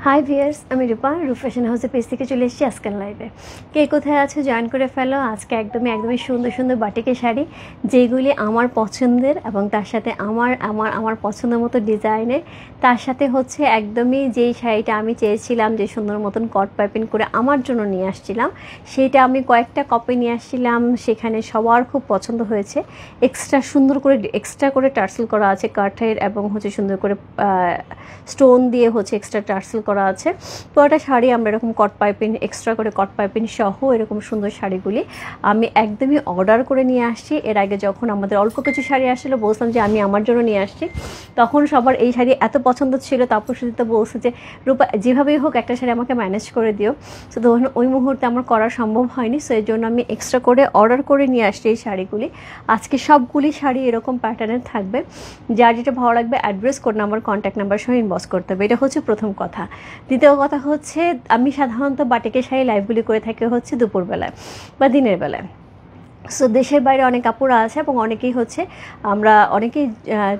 High viewers, আমি রূপা fashion হাউসের page থেকে চলে এসেছি আজকের লাইভে। কে কোথায় আছে জয়েন করে ফেলো। আজকে একদমই সুন্দর সুন্দর বাটিকের শাড়ি, যেগুলি আমার পছন্দের এবং তার সাথে আমার পছন্দের মতো ডিজাইনের। তার সাথে হচ্ছে একদমই যেই শাড়িটা আমি চেয়েছিলাম যে সুন্দর মতন কট পাইপিং করে আমার জন্য নিয়ে আসছিলাম, সেইটা আমি কয়েকটা কপি নিয়ে আসছিলাম। সেখানে সবার খুব পছন্দ হয়েছে। এক্সট্রা করে টার্সেল করা আছে কাঠের, এবং হচ্ছে সুন্দর করে স্টোন দিয়ে হচ্ছে এক্সট্রা টার্সেল করা আছে। পুরোটা শাড়ি আমরা এরকম এক্সট্রা করে কট পাইপিং সহ এরকম সুন্দর শাড়িগুলি আমি একদমই অর্ডার করে নিয়ে আসছি। এর আগে যখন আমাদের অল্প কিছু শাড়ি আসছিলো, বলছিলাম যে আমি আমার জন্য নিয়ে আসছি, তখন সবার এই শাড়ি এত পছন্দ ছিল। তারপর শুধু তো বলছে যে রূপা যেভাবেই হোক একটা শাড়ি আমাকে ম্যানেজ করে দিও। সো তখন ওই মুহূর্তে আমার করা সম্ভব হয়নি, সো এর জন্য আমি এক্সট্রা করে অর্ডার করে নিয়ে আসছি এই শাড়িগুলি। আজকে সবগুলি শাড়ি এরকম প্যাটার্নের থাকবে। যার যেটা ভালো লাগবে address, code number, contact number সহ ইনবক্স করতে হবে। এটা হচ্ছে প্রথম কথা। দ্বিতীয় কথা হচ্ছে, আমি সাধারণত বাটিকের শাড়ি লাইভগুলি করে থাকি হচ্ছে দুপুরবেলায় বা দিনের বেলায়। সো দেশের বাইরে অনেক আপুরা আছে এবং আমরা অনেকেই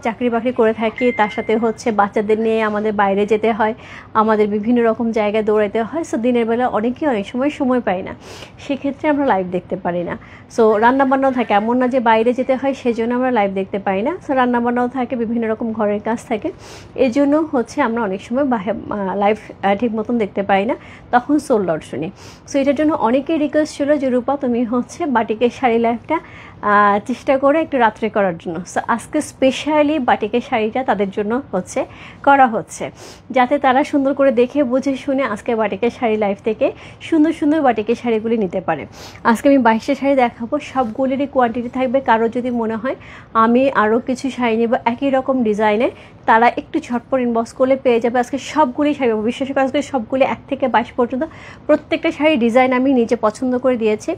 চাকরি বাকরি করে থাকি। তার সাথে হচ্ছে বাচ্চাদের নিয়ে আমাদের বাইরে যেতে হয়, আমাদের বিভিন্ন রকম জায়গায় দৌড়াতে হয়। সো দিনের বেলা অনেক সময় পাই না, সেক্ষেত্রে আমরা লাইভ দেখতে পারি না। সো রান্নাবান্নাও থাকে, এমন না যে বাইরে যেতে হয় সেজন্য আমরা লাইভ দেখতে পারি না। সো রান্নাবান্নাও থাকে, বিভিন্ন রকম ঘরের কাজ থাকে, এই জন্য হচ্ছে আমরা অনেক সময় লাইভ ঠিক মতন দেখতে পাই না, তখন সোল্ড আউট শুনি। সো এটার জন্য অনেকেই রিকোয়েস্ট ছিল যে রূপা তুমি হচ্ছে বাটিকের শাড়ি লাইভটা চেষ্টা করে একটু রাত্রে করার জন্য। সো আজকে স্পেশালি বাটিকের শাড়িটা তাদের জন্য করা হচ্ছে, যাতে তারা সুন্দর করে দেখে বুঝে শুনে আজকে বাটিকের শাড়ি লাইভ থেকে সুন্দর সুন্দর বাটিকের শাড়িগুলি নিতে পারে। আজকে আমি 22টা শাড়ি দেখাবো, সবগুলিরই কোয়ান্টিটি থাকবে। কারো যদি মনে হয় আমি আরও কিছু শাড়ি নেব একই রকম ডিজাইনের, তারা একটু ঝটপট ইনবক্স করলে পেয়ে যাবে। আজকে সবগুলি শাড়ি, বিশেষ করে আজকে সবগুলি 1 থেকে 22 পর্যন্ত প্রত্যেকটা শাড়ির ডিজাইন আমি নিজে পছন্দ করে দিয়েছি।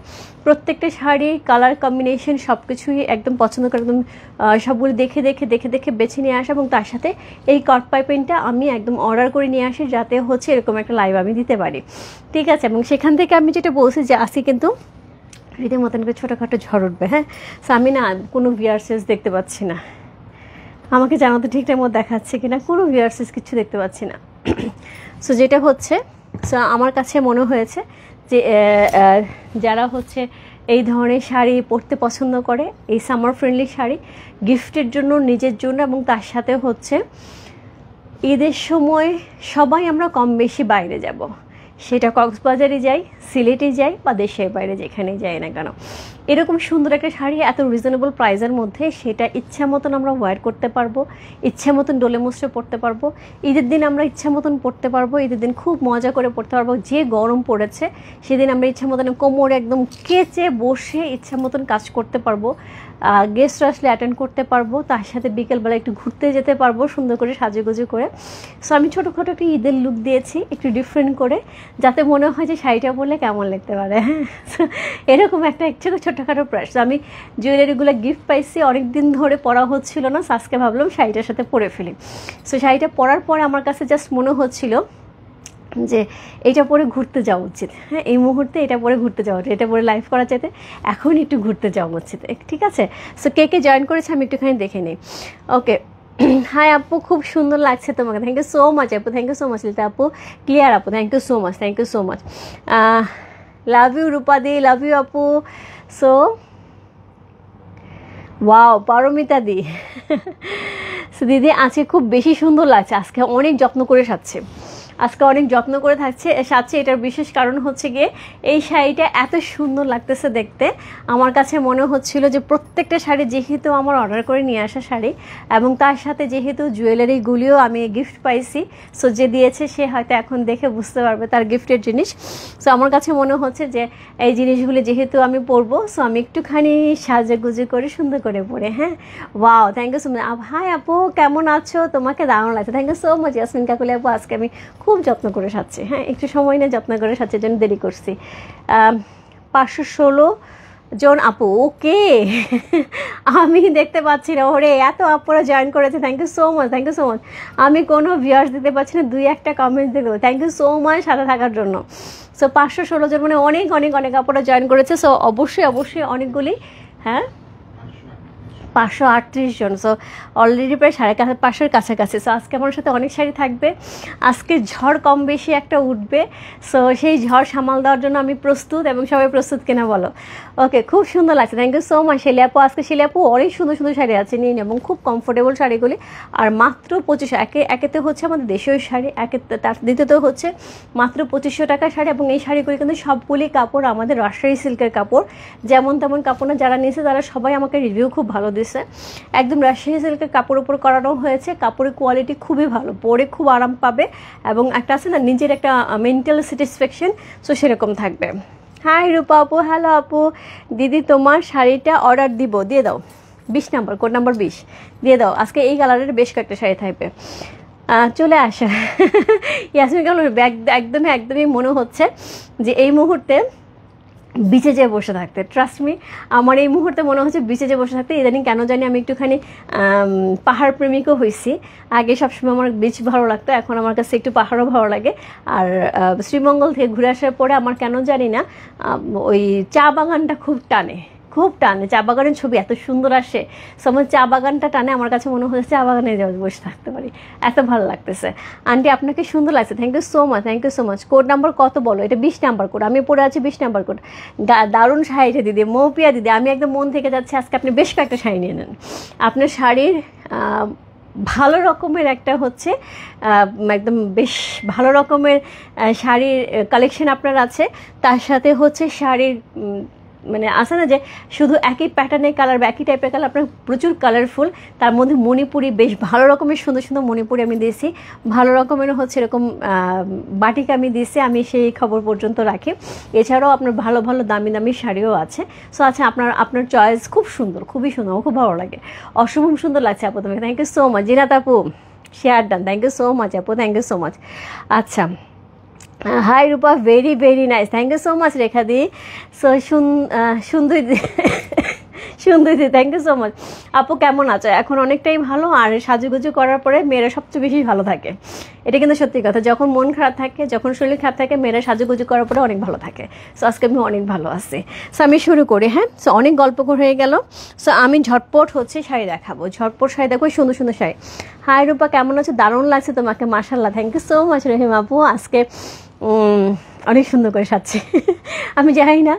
প্রত্যেকটা শাড়ির কালার কম্বিনেশন সব কিছুই একদম পছন্দ করে, একদম সবগুলি দেখে বেছে নিয়ে আসা, এবং তার সাথে এই কট পাইপিংটা আমি একদম অর্ডার করে নিয়ে আসি, যাতে হচ্ছে এরকম একটা লাইভ আমি দিতে পারি। ঠিক আছে, এবং সেখান থেকে আমি যেটা বলছি যে আজকে কিন্তু রীতিমতন করে ছোটোখাটো ঝড় উঠবে। হ্যাঁ, সো আমি না কোনো ভিআরসিএস দেখতে পাচ্ছি না, আমাকে জানাতে ঠিকঠাক মতো দেখাচ্ছে কিনা, কোনো ভিআরসিএস কিছু দেখতে পাচ্ছি না। সো যেটা হচ্ছে, সো আমার কাছে মনে হয়েছে যে যারা হচ্ছে এই ধরনের শাড়ি পরতে পছন্দ করে, এই সামার ফ্রেন্ডলি শাড়ি গিফটের জন্য, নিজের জন্য, এবং তার সাথে হচ্ছে ঈদের সময় সবাই আমরা কম বেশি বাইরে যাব, সেটা কক্সবাজারে যাই, সিলেটে যাই বা দেশের বাইরে যেখানেই যাই না কেন, এরকম সুন্দর একটা শাড়ি এত রিজনেবল প্রাইসের মধ্যে সেটা ইচ্ছা মতন আমরা ওয়্যার করতে পারবো, ইচ্ছা মতন ডোলে মুসড়ে পরতে পারবো। ঈদের দিন আমরা ইচ্ছা মতন পরতে পারবো, ঈদের দিন খুব মজা করে পরতে পারবো। যে গরম পড়েছে সেদিন আমরা ইচ্ছা মতন কোমরে একদম কেচে বসে ইচ্ছা মতন কাজ করতে পারবো, গেস্ট আসলে অ্যাটেন্ড করতে পারবো, তার সাথে বিকেলবেলা একটু ঘুরতে যেতে পারবো সুন্দর করে সাজুগুজু করে। সো আমি ছোটোখাটো একটু ঈদের লুক দিয়েছি, একটু ডিফারেন্ট করে, যাতে মনে হয় যে শাড়িটা পরলে কেমন লাগতে পারে। হ্যাঁ, এরকম একটা ছোটোখাটো প্রাইস। আমি জুয়েলারিগুলো গিফট পাইছি, অনেক দিন ধরে পরা হচ্ছিল না, আজকে ভাবলাম শাড়িটার সাথে পরে ফেলি। সো শাড়িটা পরার পরে আমার কাছে জাস্ট মনে হচ্ছিল যে এটা পরে ঘুরতে যাওয়া উচিত। হ্যাঁ, এই মুহূর্তে এটা পরে ঘুরতে যাওয়া উচিত, এটা পরে লাইভ করা চাইতে এখন একটু ঘুরতে যাওয়া উচিত। ঠিক আছে, সো কে জয়েন করেছে আমি একটুখানি দেখে নিই। ওকে, হাই আপু, খুব সুন্দর লাগছে তোমাকে, থ্যাংক ইউ সো মাচ আপু, thank you so much Lita আপু, ক্লিয়ার আপু, thank you so much, love you রূপাদি, লাভ ইউ আপু। সো ওয়াও, পারমিতা দি সো দিদি আজকে খুব বেশি সুন্দর লাগছে, আজকে অনেক যত্ন করে সাজছে, এটার বিশেষ কারণ হচ্ছে গিয়ে এই শাড়িটা এত সুন্দর লাগতেছে দেখতে। আমার কাছে মনে হচ্ছিল যে প্রত্যেকটা শাড়ি যেহেতু আমার অর্ডার করে নিয়ে আসা শাড়ি, এবং তার সাথে যেহেতু জুয়েলারিগুলিও আমি গিফট পাইছি, সো যে দিয়েছে সে হয়তো এখন দেখে বুঝতে পারবে তার গিফটের জিনিস। সো আমার কাছে মনে হচ্ছে যে এই জিনিসগুলি যেহেতু আমি পরবো, সো আমি একটুখানি সাজুগুজু করে সুন্দর করে পরে। হ্যাঁ, wow, thank you so much. Hi আপু, কেমন আছো? তোমাকে দারুণ লাগছে, thank you so much Yasmin Kakuli আপু। আজকে আমি খুব যত্ন করে সাজছি, হ্যাঁ, একটু সময় নিয়ে যত্ন করে সাজছে, জন্য দেরি করছি। 516 জন আপু, ওকে আমি দেখতে পাচ্ছি না, ওরে এত আপুরা জয়েন করেছে, থ্যাংক ইউ সো মাচ। আমি কোনো ভিউয়ার্স দিতে পারছি না, 2-1টা কমেন্ট দিয়ে দেবো, থ্যাংক ইউ সো মাচ সাথে থাকার জন্য। সো 516 জন মানে অনেক আপুরা জয়েন করেছে। সো অবশ্যই অনেকগুলি, হ্যাঁ 538 জন। সো অলরেডি প্রায় 550-এর কাছাকাছি। সো আজকে আমার সাথে অনেক শাড়ি থাকবে, আজকে ঝড় কম বেশি একটা উঠবে। সো সেই ঝড় সামাল দেওয়ার জন্য আমি প্রস্তুত, এবং সবাই প্রস্তুত কিনা বলো। ওকে, খুব সুন্দর লাগছে, থ্যাংক ইউ সো মাচ শিলি আপু। আজকে শিলি আপু অনেক সুন্দর সুন্দর শাড়ি আছে, নিন, এবং খুব কমফোর্টেবল শাড়িগুলি। আর মাত্র 2500, একেতে হচ্ছে আমাদের দেশীয় শাড়ি, তার দ্বিতীয়ত হচ্ছে মাত্র 2500 টাকার শাড়ি। এবং এই শাড়িগুলি কিন্তু সবগুলি কাপড় আমাদের রাজশাহী সিল্কের কাপড়, যেমন তেমন কাপড় না। যারা নিয়েছে তারা সবাই আমাকে রিভিউ খুব ভালো দিচ্ছে, একদম রাজশাহী সিল্কের কাপড় উপর করানো হয়েছে। কাপড়ের কোয়ালিটি খুবই ভালো, পরে খুব আরাম পাবে, এবং একটা আছে না নিজের একটা মেন্টাল স্যাটিসফ্যাকশন, সো সেরকম থাকবে। হাই রূপা আপু, হ্যালো আপু। দিদি তোমার শাড়িটা অর্ডার দিব, দিয়ে দাও। 20 নাম্বার, কোড নাম্বার 20 দিয়ে দাও। আজকে এই কালারের বেশ কয়েকটা শাড়ি থাকবে, চলে আসা। ইয়াসমিন কেমন? একদমই মনে হচ্ছে যে এই মুহূর্তে বিচে যেয়ে বসে থাকতে। ট্রাস্ট মি, আমার এই মুহূর্তে মনে হচ্ছে বিচে যেয়ে বসে থাকতে। ইদানিং কেন জানি আমি একটুখানি পাহাড় প্রেমিকও হয়েছি। আগে সবসময় আমার বিচ ভালো লাগতো, এখন আমার কাছে একটু পাহাড়ও ভালো লাগে। আর শ্রীমঙ্গল থেকে ঘুরে আসার পরে আমার কেন জানি না ওই চা বাগানটা খুব টানে। চা বাগানের ছবি এত সুন্দর আসে, সো আমার চা বাগানটা টানে। আমার কাছে মনে হচ্ছে চা বাগানে বসে থাকতে পারি, এত ভালো লাগতেছে। আন্টি আপনাকে সুন্দর লাগছে, thank you so much. Code number কত বলো? এটা 20 নাম্বার কোড, আমি পড়ে আছি 20 নাম্বার কোড। দারুণ শাড়িটা দিদি, মৌপিয়া দিদি, আমি একদম মন থেকে যাচ্ছে। আজকে আপনি বেশ কয়েকটা শাড়ি নিয়ে নেন। আপনার শাড়ির ভালো রকমের একটা হচ্ছে একদম বেশ ভালো রকমের শাড়ির কালেকশন আপনার আছে। তার সাথে হচ্ছে শাড়ির মানে আছে না যে শুধু একই প্যাটার্নের কালার বা একই টাইপের কালার, আপনার প্রচুর কালারফুল। তার মধ্যে মণিপুরি, বেশ ভালো রকমের সুন্দর সুন্দর মণিপুরি আমি দিয়েছি, ভালো রকমের হচ্ছে এরকম বাটিক আমি দিয়েছি, আমি সেই খবর পর্যন্ত রাখি। এছাড়াও আপনার ভালো ভালো দামি দামি শাড়িও আছে। সো আচ্ছা, আপনার চয়েস খুব সুন্দর, খুবই সুন্দর, আমার খুব ভালো লাগে। অসম্ভব সুন্দর লাগছে আপু তোমাকে, thank you so much. Zinat আপু share done, thank you so much আপু, থ্যাংক ইউ সো মাচ। আচ্ছা, hi Rupa, very nice, thank you so much Rekha দি। সো সুন্দর দি, থ্যাংক ইউ সো মাচ। আপু কেমন আছো? এখন অনেকটাই ভালো। আর সাজুগুজু করার পরে মেয়েরা সবচেয়ে বেশি ভালো থাকে, এটা কিন্তু সত্যি কথা। যখন মন খারাপ থাকে, যখন শরীর খারাপ থাকে, মেয়েরা সাজুগুজু করার পরে অনেক ভালো থাকে। সো আজকে আমি অনেক ভালো আছি। সো আমি শুরু করি, হ্যাঁ। সো অনেক গল্প হয়ে গেল। সো আমি ঝটপট হচ্ছে শাড়ি দেখাবো, শাড়ি দেখো, সুন্দর সুন্দর শাড়ি। হাই রূপা কেমন আছে? দারুণ লাগছে তোমাকে, মাশাল্লাহ, থ্যাংক ইউ সো মাচ রহিম আপু। আজকে অনেক সুন্দর করে সাজছি। আমি জানি না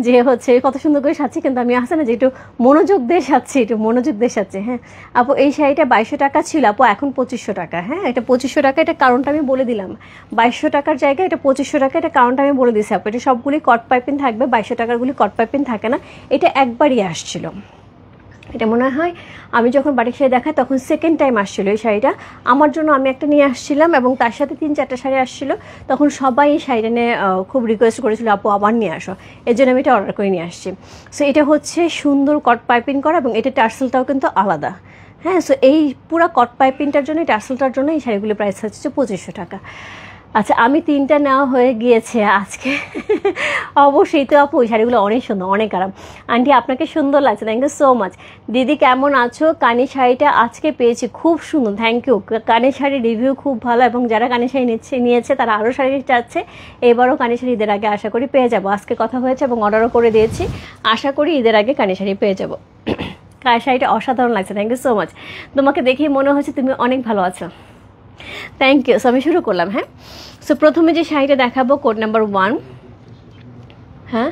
যে হচ্ছে কত সুন্দর করে সাজছি, কিন্তু আমি আসে না যে একটু মনোযোগ দিয়ে সাজছি, হ্যাঁ। আপু এই শাড়িটা 2200 টাকা ছিল আপু, এখন 2500 টাকা। হ্যাঁ, এটা 2500 টাকা, এটা কারণটা আমি বলে দিলাম। 2200 টাকার জায়গায় এটা 2500 টাকা, এটা কারণটা আমি বলে দিচ্ছি আপু। এটা সবগুলি কট পাইপিং থাকবে, 2200 টাকারগুলি কট পাইপিং থাকে না। এটা একবারই আসছিল, এটা মনে হয় আমি যখন বাটিক শাড়ি দেখাই তখন সেকেন্ড টাইম আসছিলো এই শাড়িটা আমার জন্য। আমি একটা নিয়ে আসছিলাম, এবং তার সাথে 3-4টা শাড়ি আসছিলো। তখন সবাই এই শাড়িটা নিয়ে খুব রিকোয়েস্ট করেছিল, আপু আবার নিয়ে আসো। এর জন্য আমি এটা অর্ডার করে নিয়ে আসছি। সো এটা হচ্ছে সুন্দর কট পাইপিং করা, এবং এটা টার্সেলটাও কিন্তু আলাদা। হ্যাঁ, সো এই পুরো কট পাইপিংটার জন্য, টার্সেলটার জন্য এই শাড়িগুলির প্রাইস হচ্ছে 2500 টাকা। আচ্ছা, আমি 3টা নেওয়া হয়ে গিয়েছে আজকে। অবশ্যই তো আপু, ওই শাড়িগুলো অনেক সুন্দর, অনেক আরাম। আন্টি আপনাকে সুন্দর লাগছে, থ্যাংক ইউ সো মাচ। দিদি কেমন আছো? কানের শাড়িটা আজকে পেয়েছি, খুব সুন্দর, থ্যাংক ইউ। কানের শাড়ির রিভিউ খুব ভালো, এবং যারা কানের শাড়ি নিয়েছে তারা আরও শাড়ি চাচ্ছে। এবারও কানের শাড়ি ঈদের আগে আশা করি পেয়ে যাবো। আজকে কথা হয়েছে এবং অর্ডারও করে দিয়েছি, আশা করি ঈদের আগে কানের শাড়ি পেয়ে যাবো। কানের শাড়িটা অসাধারণ লাগছে, থ্যাংক ইউ সো মাচ। তোমাকে দেখেই মনে হচ্ছে তুমি অনেক ভালো আছো, থ্যাংক ইউ। সো আমি শুরু করলাম, হ্যাঁ। সো প্রথমে যে শাড়িটা দেখাবো, কোড নাম্বার 1, হ্যাঁ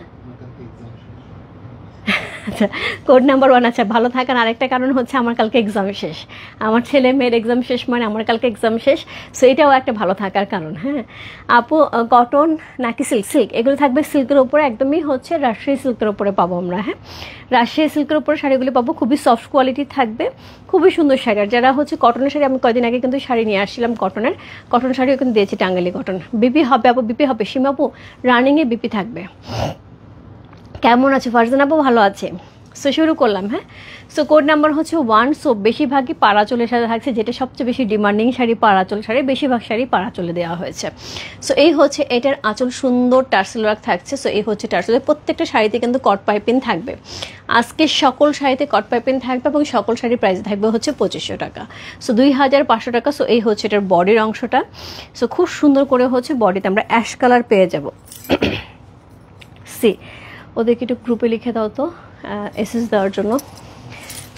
আচ্ছা, কোড নাম্বার 1। আচ্ছা, ভালো থাকার আরেকটা কারণ হচ্ছে আমার কালকে এক্সাম শেষ, আমার ছেলে মেয়ের এক্সাম শেষ, মানে আমার কালকে এক্সাম শেষ। সো এটাও একটা ভালো থাকার কারণ, হ্যাঁ। আপু কটন নাকি সিল্ক? এগুলো থাকবে সিল্কের উপরে, একদমই হচ্ছে রাজশাহী সিল্কের উপরে পাবো আমরা, হ্যাঁ। রাজশাহী সিল্কের উপরে শাড়িগুলি পাবো, খুবই সফট কোয়ালিটি থাকবে, খুবই সুন্দর শাড়ি। আর যারা হচ্ছে কটনের শাড়ি, আমি কয়েকদিন আগে কিন্তু শাড়ি নিয়ে আসছিলাম কটন শাড়িও কিন্তু দিয়েছি, টাঙ্গালি কটন। বিপি হবে আপু, বিপি হবে। সীমা আপু রানিংয়ে বিপি থাকবে। কেমন আছে ফারজান আপু? ভালো আছে। সো শুরু করলাম, হ্যাঁ। সো কোড নাম্বার হচ্ছে 1। সো বেশিরভাগই পাড়াচলের সাথে থাকছে, যেটা সবচেয়ে বেশি ডিমান্ডিং শাড়ি, পাড়াচল শাড়ি। বেশিরভাগ শাড়ি পাড়াচলে দেওয়া হয়েছে। সো এই হচ্ছে এটার আঁচল, সুন্দর টার্সেল ওয়ার্ক থাকছে। সো এই হচ্ছে টার্সেলের প্রত্যেকটা শাড়িতে কিন্তু কট পাইপিং থাকবে। আজকে সকল শাড়িতে কট পাইপিং থাকবে, এবং সকল শাড়ির প্রাইস থাকবে হচ্ছে 2500 টাকা। সো 2500 টাকা। সো এই হচ্ছে এটার বডির অংশটা। সো খুব সুন্দর করে হচ্ছে বডিতে আমরা অ্যাশ কালার পেয়ে যাব। ওদেরকে একটু গ্রুপে লিখে দাও তো এসএস দেওয়ার জন্য।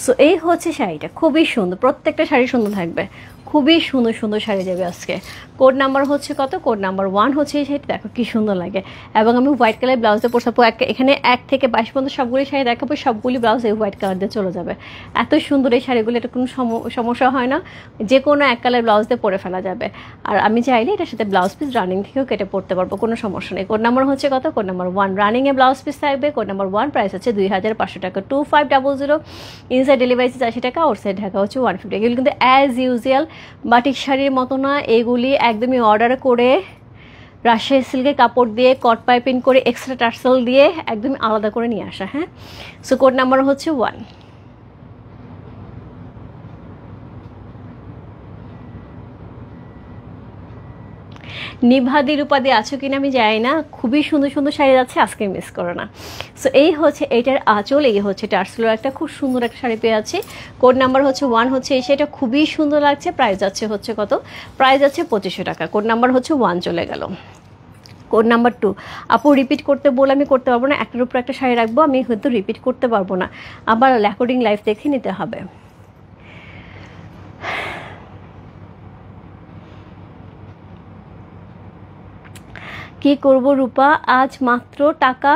সো এই হচ্ছে শাড়িটা, খুবই সুন্দর, প্রত্যেকটা শাড়ি সুন্দর থাকবে, খুবই সুন্দর সুন্দর শাড়ি যাবে আজকে। কোড নাম্বার হচ্ছে কত? কোড নাম্বার 1 হচ্ছে এই শাড়িটা, দেখো কি সুন্দর লাগে। এবং আমি হোয়াইট কালার ব্লাউজে পরবো, এখানে 1 থেকে 22 পর্যন্ত সবগুলি শাড়ি দেখাবো, সবগুলি ব্লাউজ এই হোয়াইট কালার দিয়ে চলে যাবে। এত সুন্দর এই শাড়িগুলো, এটা কোনো সমস্যা হয় না, যে কোনো এক কালার ব্লাউজ দিয়ে পরে ফেলা যাবে। আর আমি চাইলে এটার সাথে ব্লাউজ পিস রানিং থেকেও কেটে পরতে পারবো, কোনো সমস্যা নেই। কোড নাম্বার হচ্ছে কত? কোড নাম্বার 1, রানিংয়ে ব্লাউজ পিস থাকবে। কোড নাম্বার 1 প্রাইস হচ্ছে 2500 টাকা, 2500। ইনসাইড ডেলিভারি 80 টাকা, আউটসাইড ঢাকা হচ্ছে 150। এগুলো কিন্তু অ্যাজ ইউজুয়াল বাটিক শাড়ির মতো না, এগুলি একদমই অর্ডার করে রাজশাহী সিল্কের কাপড় দিয়ে কট পাইপিং করে এক্সট্রা টার্সেল দিয়ে একদমই আলাদা করে নিয়ে আসা। হ্যাঁ, সো কোড নাম্বার হচ্ছে 1। নিভাদি রূপাদি আছো কিনা আমি জানি না, খুবই সুন্দর সুন্দর শাড়ি যাচ্ছে, আজকে মিস করো না। সো এই হচ্ছে এইটার আঁচল, এই হচ্ছে টার্সেলের একটা খুব সুন্দর একটা শাড়ি পেয়ে আছি। কোড নাম্বার হচ্ছে 1 হচ্ছে এই শাড়িটা, খুবই সুন্দর লাগছে। প্রাইস যাচ্ছে হচ্ছে কত? প্রাইস যাচ্ছে 2500 টাকা। কোড নাম্বার হচ্ছে 1 চলে গেল। কোড নাম্বার 2, আপু রিপিট করতে বলে আমি করতে পারবো না, একটার উপর একটা শাড়ি রাখবো, আমি হয়তো রিপিট করতে পারবো না, আবার রেকর্ডিং লাইভ দেখে নিতে হবে। কি করব রূপা, আজ মাত্র টাকা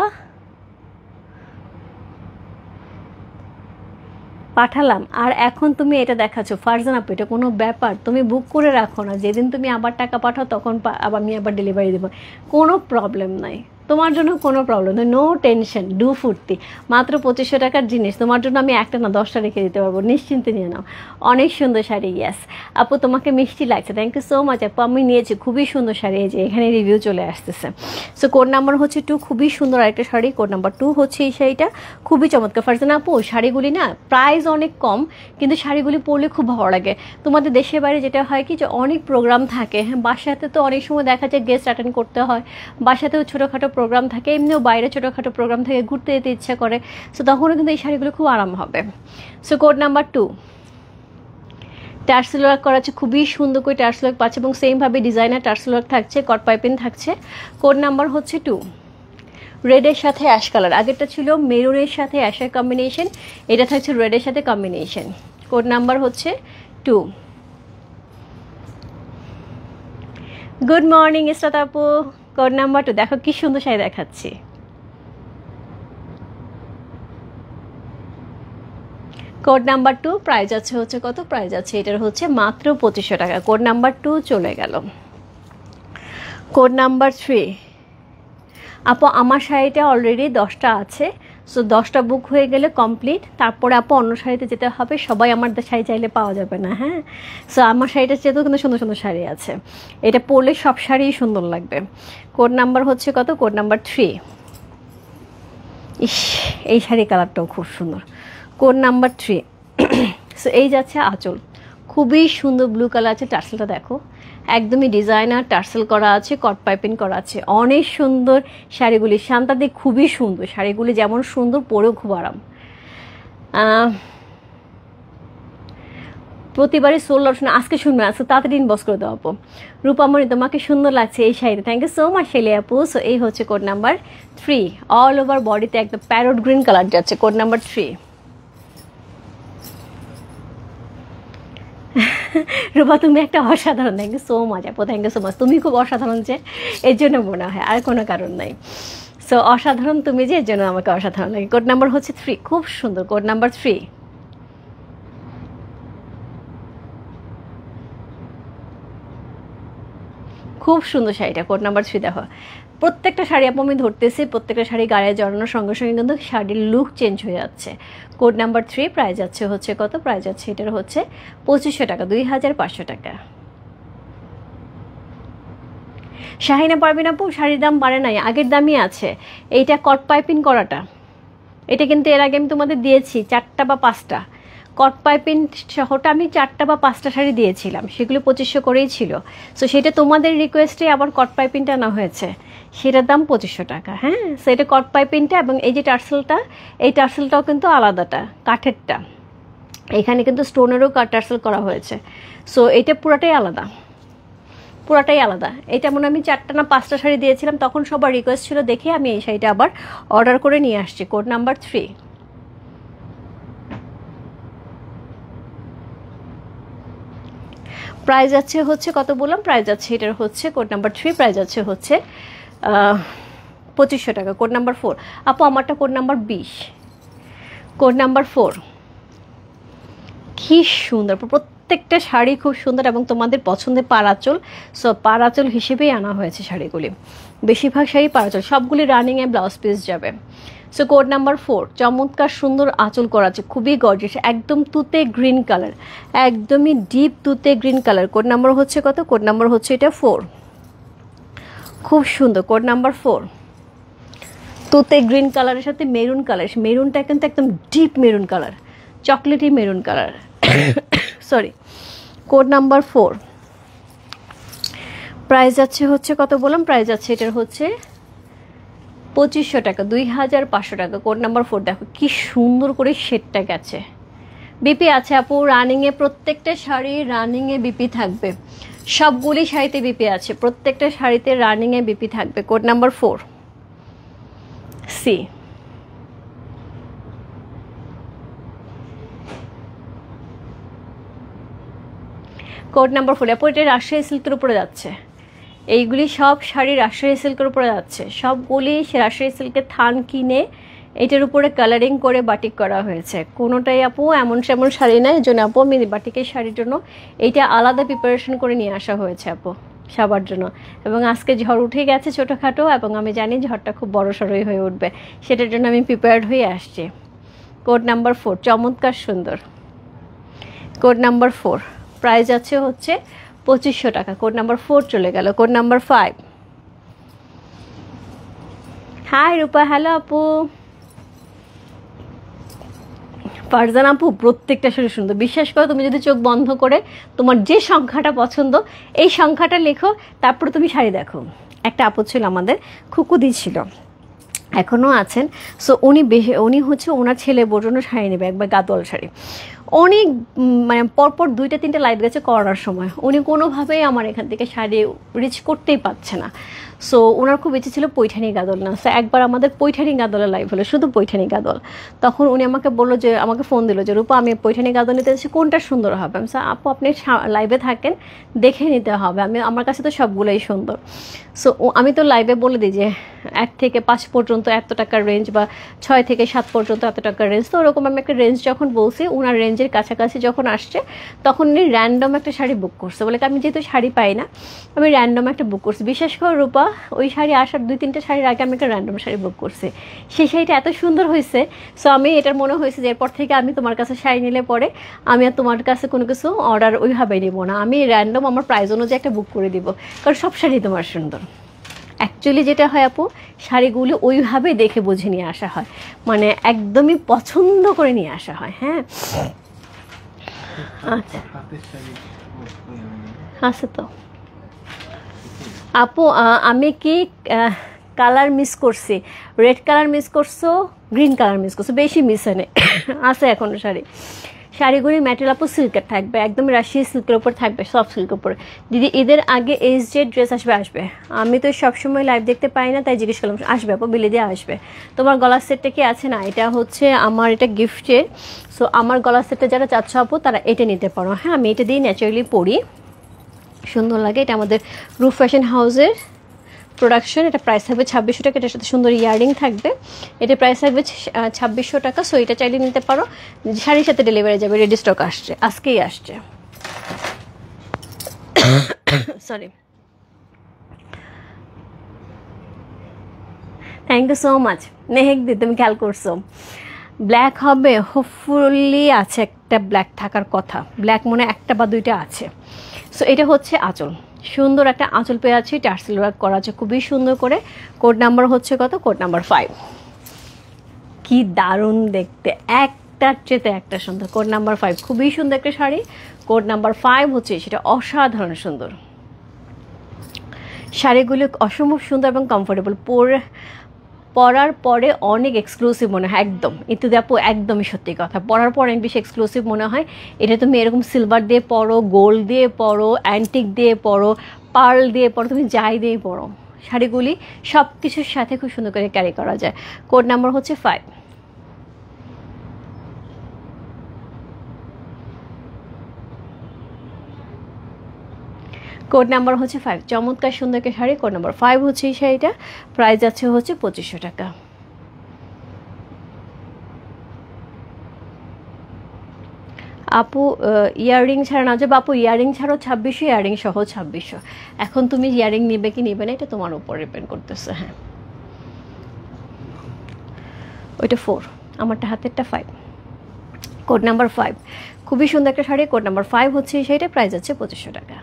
পাঠালাম আর এখন তুমি এটা দেখাচ্ছ। ফারজান আপু, এটা কোনো ব্যাপার? তুমি বুক করে রাখো না, যেদিন তুমি আবার টাকা পাঠাও তখন আবার আমি আবার ডেলিভারি দেবো, কোনো প্রবলেম নাই, তোমার জন্য কোনো প্রবলেম নেই, নো টেনশন, ডু ফুর্তি। মাত্র 2500 টাকার জিনিস তোমার জন্য আমি একটা না 10টা রেখে দিতে পারবো, নিশ্চিন্তে নিয়ে নাও। অনেক সুন্দর শাড়ি। ইয়াস আপু, তোমাকে মিষ্টি লাগছে, থ্যাংক ইউ সো মাচ আপু, আমি নিয়েছি, খুবই সুন্দর শাড়ি, এই যে এখানে রিভিউ চলে আসতেছে। সো কোড নাম্বার হচ্ছে 2, খুবই সুন্দর আরেকটা শাড়ি। কোড নাম্বার 2 হচ্ছে এই শাড়িটা, খুবই চমৎকার। ফারজানা আপু, শাড়িগুলি না প্রাইস অনেক কম, কিন্তু শাড়িগুলি পরলে খুব ভালো লাগে। তোমাদের দেশের বাইরে যেটা হয় কি, যে অনেক প্রোগ্রাম থাকে, হ্যাঁ, বাসাতে তো অনেক সময় দেখা যায় গেস্ট অ্যাটেন্ড করতে হয়, বাসাতেও ছোটোখাটো প্রোগ্রাম থাকে, এমনিও বাইরে ছোটোখাটো প্রোগ্রাম থেকে ঘুরতে যেতে ইচ্ছা করে, সো তখনও কিন্তু এই শাড়িগুলো খুব আরাম হবে। So code number 2, tassel work করা আছে, খুবই সুন্দর করে টার্সেল ওয়ার্ক পাচ্ছে, এবং সেমভাবে ডিজাইনার টার্সেল ওয়ার্ক থাকছে, কট পাইপিং থাকছে। কোড নাম্বার হচ্ছে 2, রেডের সাথে অ্যাশ কালার, আগেরটা ছিল মেরুনের সাথে অ্যাশের কম্বিনেশন, এটা থাকছে রেডের সাথে কম্বিনেশন। কোড নাম্বার হচ্ছে 2। গুড মর্নিং ইসরাত আপু, কোড নাম্বার 2, দেখো কি সুন্দর শাড়ি দেখাচ্ছি। কোড নাম্বার 2 প্রাইস আছে হচ্ছে কত? প্রাইস আছে এটার হচ্ছে মাত্র 2500 টাকা। কোড নাম্বার 2 চলে গেল। কোড নাম্বার 3, আপু আমার শাড়িটা অলরেডি 10টা আছে, সো 10টা বুক হয়ে গেলে কমপ্লিট, তারপরে আপু অন্য শাড়িতে যেতে হবে, সবাই আমার শাড়ি চাইলে পাওয়া যাবে না। হ্যাঁ, সো আমার শাড়িটা চেয়েতেও কিন্তু সুন্দর সুন্দর শাড়ি আছে, এটা পরলে সব শাড়িই সুন্দর লাগবে। কোড নাম্বার হচ্ছে কত? Code number 3। ইস, এই শাড়ি কালারটাও খুব সুন্দর। Code number 3। সো এই যাচ্ছে আঁচল, খুবই সুন্দর ব্লু কালার আছে, টার্সেলটা দেখো একদমই ডিজাইনার টার্সেল করা আছে, কট পাইপিং করা আছে, অনেক সুন্দর শাড়িগুলি। শান্তাদি খুবই সুন্দর শাড়িগুলি, যেমন সুন্দর পরেও খুব আরাম। প্রতিবারই সোল অপশন, আজকে শুনবে, আজকে তাড়াতাড়ি ইনবক্স করে দেওয়া আপু। রূপামণি, তোমাকে সুন্দর লাগছে এই শাড়িতে, thank you so much Shelly আপু। সো এই হচ্ছে কোড নাম্বার 3, অল ওভার বডিতে একদম প্যারট গ্রিন কালার যাচ্ছে। Code number 3। রূপা তুমি একটা অসাধারণ, থ্যাংক ইউ সো মাচ আপু, থ্যাংক ইউ সো মাচ, তুমি খুব অসাধারণ যে এর জন্য মনে হয়, আর কোনো কারণ নাই। সো অসাধারণ তুমি যে, এর জন্য আমাকে অসাধারণ লাগে। কোড নাম্বার হচ্ছে 3, খুব সুন্দর। Code number 3। খুব সুন্দর শাড়িটা, কোড নাম্বার 3 দেখো। প্রত্যেকটা শাড়ি আপু আমি ধরতেছি, প্রত্যেকটা শাড়ি গায়ে জড়ানোর সঙ্গে সঙ্গে কিন্তু শাড়ির লুক চেঞ্জ হয়ে যাচ্ছে। কোড নাম্বার 3 প্রাইস যাচ্ছে হচ্ছে কত? প্রাইস যাচ্ছে এটার হচ্ছে 2500 টাকা, 2500 টাকা। শাহিনা পারবিন আপু, শাড়ির দাম বাড়ে নাই, আগের দামই আছে। এইটা কট পাইপিং করাটা, এটা কিন্তু এর আগে আমি তোমাদের দিয়েছি 4টা বা 5টা কট পাইপিং সহটা, আমি 4টা বা 5টা শাড়ি দিয়েছিলাম, সেগুলো 2500 করেই ছিল। সো সেটা তোমাদের রিকোয়েস্টে আবার কট পাইপিংটা না হয়েছে, সেটার দাম 2500 টাকা। হ্যাঁ, সো এটা কট পাইপিংটা, এবং এই যে টার্সেলটা, এই টার্সেলটাও কিন্তু আলাদাটা, কাঠেরটা, এখানে কিন্তু স্টোনেরও টার্সেল করা হয়েছে। সো এটা পুরাটাই আলাদা, পুরাটাই আলাদা। এটা মনে আমি 4টা না 5টা শাড়ি দিয়েছিলাম, তখন সবার রিকোয়েস্ট ছিল দেখে আমি এই শাড়িটা আবার অর্ডার করে নিয়ে আসছি। Code number 3। প্রাইস আছে হচ্ছে কত বললাম, প্রাইস আছে এটার হচ্ছে কোড নাম্বার 3, প্রাইস আছে হচ্ছে 2500 টাকা। কোড নাম্বার 4 আপু, আমারটা কোড নাম্বার 20, কোড নাম্বার 4। কি সুন্দর, প্রত্যেকটা শাড়ি খুব সুন্দর এবং তোমাদের পছন্দের পারাচল, সো পারাচল হিসেবেই আনা হয়েছে শাড়িগুলি, বেশিরভাগ শাড়ি পারাচল, সবগুলি রানিংয়ে ব্লাউজ পিস যাবে। সো কোড নাম্বার 4, চমৎকার সুন্দর আঁচল করা আছে, খুবই গর্জিয়াস, একদম তুতে গ্রিন কালার, একদমই ডিপ তুতে গ্রিন কালার। কোড নাম্বার হচ্ছে কত, কোড নাম্বার হচ্ছে এটা 4, খুব সুন্দর। কোড নাম্বার 4, তুতে গ্রিন কালারের সাথে মেরুন কালার, মেরুনটা কিন্তু একদম deep maroon colour, chocolatey maroon colour, sorry. Code number 4, price আছে হচ্ছে কত বললাম, প্রাইস আছে এটার হচ্ছে 2500 টাকা, 2500 টাকা। কোড নাম্বার 4, দেখো কি সুন্দর করে শেডটা গেছে। বিপি আছে আপু, রানিংয়ে প্রত্যেকটা শাড়ি রানিংয়ে বিপি থাকবে, সবগুলি শাড়িতে বিপি আছে, প্রত্যেকটা শাড়িতে রানিংয়ে বিপি থাকবে। Code number 4 C. Code number 4 আপু, এটা রাজশাহী সিল্কের উপরে যাচ্ছে, এইগুলি সব শাড়ি রাজশাহী সিল্কের উপরে যাচ্ছে, সবগুলি রাজশাহী সিল্কের থান কিনে এটার উপরে কালারিং করে বাটিক করা হয়েছে। কোনোটাই আপু এমন সেমন শাড়ি নয়, এই জন্য আপু আমি বাটিকের শাড়ির জন্য এইটা আলাদা প্রিপারেশন করে নিয়ে আসা হয়েছে আপু সবার জন্য। এবং আজকে ঝড় উঠে গেছে ছোটোখাটো, এবং আমি জানি ঝড়টা খুব বড় সড়ই হয়ে উঠবে, সেটার জন্য আমি প্রিপেয়ার্ড হয়ে আসছি। কোড নাম্বার 4, চমৎকার সুন্দর। কোড নাম্বার 4, প্রাইস আছে হচ্ছে 2500 টাকা। কোড নাম্বার 4 চলে গেল। কোড নাম্বার 5, হাই রূপা, হ্যালো আপু। ফারজান আপু, প্রত্যেকটা শাড়ি সুন্দর, বিশ্বাস করো, তুমি যদি চোখ বন্ধ করে তোমার যে সংখ্যাটা পছন্দ এই সংখ্যাটা লেখো, তারপরে তুমি শাড়ি দেখো। একটা আপু ছিল আমাদের, খুকুদি ছিল, এখনও আছেন। সো উনি হচ্ছে ওনার ছেলে বোর জন্য শাড়ি নেবে, একবার গাদোয়াল শাড়ি। অনেক মানে পরপর 2-3টা লাইভ গেছে করোনার সময়, উনি কোনোভাবেই আমার এখান থেকে শাড়ি রিচ করতেই পারছে না। সো ওনার খুব ইচ্ছে ছিল পৈঠানি গাদল না। সো একবার আমাদের পৈঠানি গাদলের লাইভ হলো, শুধু পৈঠানি গাদল। তখন উনি আমাকে বললো যে, আমাকে ফোন দিল যে রূপা আমি পৈঠানি গাদল নিতে চাইছি, কোনটা সুন্দর হবে। আমি স্যার আপু আপনি লাইভে থাকেন, দেখে নিতে হবে, আমার কাছে তো সবগুলোই সুন্দর। সো আমি তো লাইভে বলে দিই যে 1 থেকে 5 পর্যন্ত এত টাকার রেঞ্জ, বা 6 থেকে 7 পর্যন্ত এত টাকার রেঞ্জ। তো ওরকম আমি একটা রেঞ্জ যখন বলছি, ওনার রেঞ্জের কাছাকাছি যখন আসছে, তখন উনি র্যান্ডম একটা শাড়ি বুক করছে। বলে আমি যেহেতু শাড়ি পাই না, আমি র্যান্ডম একটা বুক করছি। বিশেষ করে রূপা, ওই শাড়ি আসার 2-3টা শাড়ির আগে আমি একটা র্যান্ডম শাড়ি বুক করছি, সেই শাড়িটা এত সুন্দর হয়েছে। সো আমি এটার মনে হয়েছে যে এরপর থেকে আমি তোমার কাছে শাড়ি নিলে পরে আমি আর তোমার কাছে কোনো কিছু অর্ডার ওইভাবে নেবো না, আমি র্যান্ডম আমার প্রাইস অনুযায়ী একটা বুক করে দিব, কারণ সব শাড়ি তোমার সুন্দর। অ্যাকচুয়ালি যেটা হয় আপু, শাড়িগুলো ওইভাবে দেখে বুঝে নিয়ে আসা হয়, মানে একদমই পছন্দ করে নিয়ে আসা হয়। হ্যাঁ, আচ্ছা আচ্ছা। তো আপু আমি কি কালার মিস করছি? রেড কালার মিস করছো, গ্রিন কালার মিস করছো, বেশি মিস হয় না, আছে এখনো শাড়িগুলি ম্যাটেরিয়াল আপু সিল্কের থাকবে, একদম রাশিয়ান সিল্কের উপর থাকবে, সফট সিল্কের উপর। দিদি ঈদের আগে SJ ড্রেস আসবে? আমি তো সবসময় লাইভ দেখতে পাই না, তাই জিজ্ঞেস করলাম। আসবে আপু, বিলে দিয়ে আসবে। তোমার গলার সেটটা কি আছে? না, এটা হচ্ছে আমার, এটা গিফটের। সো আমার গলার সেটটা যারা চাচ্ছ আপু, তারা এটা নিতে পারো। হ্যাঁ, আমি এটা দিয়ে ন্যাচারালি পরি, সুন্দর লাগে। এটা আমাদের রূপ ফ্যাশন হাউসের প্রোডাকশন। এটা প্রাইস থাকবে 2600 টাকা, এটার সাথে সুন্দর ইয়ারিং থাকবে। এটা প্রাইস থাকবে 2600 টাকা। সো এটা চাইলে নিতে পারো, শাড়ির সাথে ডেলিভারি যাবে, রেডি স্টক আসছে, আজকেই আসছে। Sorry, thank you so much নেহেক দি, তুমি খেয়াল করছো। ব্ল্যাক হবে হোপফুলি, আছে একটা ব্ল্যাক থাকার কথা, ব্ল্যাক মনে একটা বা দুইটা আছে। সো এটা হচ্ছে আঁচল, সুন্দর একটা আঁচল পেয়ে আছে, টার্সেল ওয়ার্ক করা আছে খুবই সুন্দর করে। কোড নাম্বার হচ্ছে কত? Code number 5। কি দারুণ দেখতে, একটার চেতে একটা সুন্দর। কোড নাম্বার 5 খুবই সুন্দর একটা শাড়ি। কোড নাম্বার 5 হচ্ছে সেটা অসাধারণ সুন্দর। শাড়িগুলো অসম্ভব সুন্দর এবং কমফোর্টেবল, পরার পরে অনেক এক্সক্লুসিভ মনে হয়। একদম ইতুদি আপু, একদমই সত্যি কথা, পরার পর অনেক বেশি এক্সক্লুসিভ মনে হয়। এটা তুমি এরকম সিলভার দিয়ে পরো, গোল্ড দিয়ে পরো, অ্যান্টিক দিয়ে পরো, পার্ল দিয়ে পরো, তুমি যাই দিয়ে পরো, শাড়িগুলি সব কিছুর সাথে খুব সুন্দর করে ক্যারি করা যায়। কোড নাম্বার হচ্ছে 5। কোড নাম্বার হচ্ছে 5, চমৎকার সুন্দর একটা শাড়ি, কোড নাম্বার 5 হচ্ছে এই শাড়িটা, প্রাইস আছে হচ্ছে 2500 টাকা। আপু ইয়াররিং ছাড়া না যাবে আপু, ইয়াররিং ছাড়াও 2600, ইয়াররিং সহ 2600। এখন তুমি ইয়াররিং নেবে কি নেবে না এটা তোমার উপর ডিপেন্ড করতেছে। হ্যাঁ ওইটা 4, আমারটা হাতেরটা 5, কোড নাম্বার 5, খুবই সুন্দর একটা শাড়ি, কোড নাম্বার 5 হচ্ছে এই শাড়িটা, প্রাইস আছে 2500 টাকা।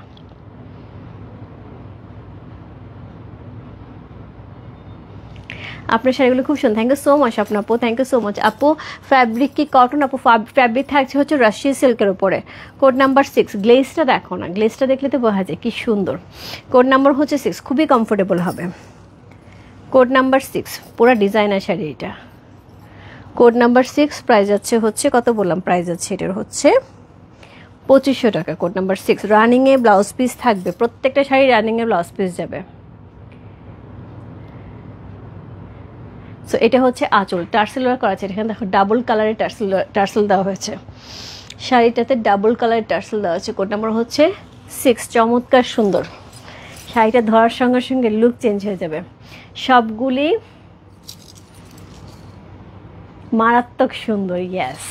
আপনার শাড়িগুলো খুব সুন্দর, থ্যাংক ইউ সো মাচ আপনার আপু, থ্যাংক ইউ সো মাচ আপু। ফ্যাব্রিক কি কটন আপু? ফ্যাব্রিক থাকছে হচ্ছে রাশিয়া সিল্কের উপরে, কোড নাম্বার 6, গ্লেজটা দেখো না, গ্লেজটা দেখলে তো বোঝা যায় কি সুন্দর। কোড নাম্বার হচ্ছে 6, খুবই কমফোর্টেবল হবে। কোড নাম্বার 6, পুরো ডিজাইনার শাড়ি এটা, কোড নাম্বার 6, প্রাইস আছে হচ্ছে কত বললাম, প্রাইস আছে এটার হচ্ছে 2500 টাকা। কোড নাম্বার 6, রানিংয়ে ব্লাউজ পিস থাকবে, প্রত্যেকটা শাড়ি রানিংয়ে ব্লাউজ পিস যাবে। সো এটা হচ্ছে আঁচল, টার্সেল ওয়ার্ক করা আছে, এখানে দেখো ডাবল কালারের টার্সেল দেওয়া হয়েছে, শাড়িটাতে ডাবল কালারের টার্সেল দেওয়া আছে। কোড নাম্বার হচ্ছে 6, চমৎকার সুন্দর, শাড়িটা ধরার সঙ্গে সঙ্গে লুক চেঞ্জ হয়ে যাবে। সবগুলি মারাত্মক সুন্দর, ইয়েস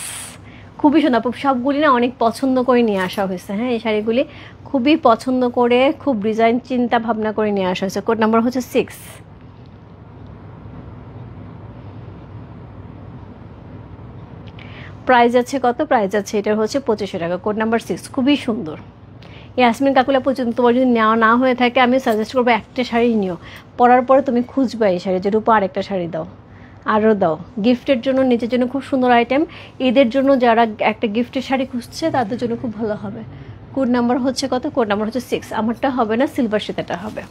খুবই সুন্দর, সবগুলি না অনেক পছন্দ করে নিয়ে আসা হয়েছে। হ্যাঁ এই শাড়িগুলি খুবই পছন্দ করে, খুব ডিজাইন চিন্তা ভাবনা করে নিয়ে আসা হয়েছে। কোড নাম্বার হচ্ছে 6, প্রাইস আছে কত, প্রাইস আছে এটার হচ্ছে 2500 টাকা। কোড নাম্বার 6, খুবই সুন্দর। ইয়াসমিন কাকুলা পর্যন্ত তোমার যদি নেওয়া না হয়ে থাকে আমি সাজেস্ট করবো একটা শাড়ি নিও, পরার পরে তুমি খুঁজবা এই শাড়ি যে রূপা আরেকটা শাড়ি দাও, আরও দাও, গিফটের জন্য, নিজের জন্য খুব সুন্দর আইটেম, ঈদের জন্য যারা একটা গিফটের শাড়ি খুঁজছে তাদের জন্য খুব ভালো হবে। কোড নাম্বার হচ্ছে কত, কোড নাম্বার হচ্ছে 6, আমারটা হবে না, সিলভার সীতাটা হবে।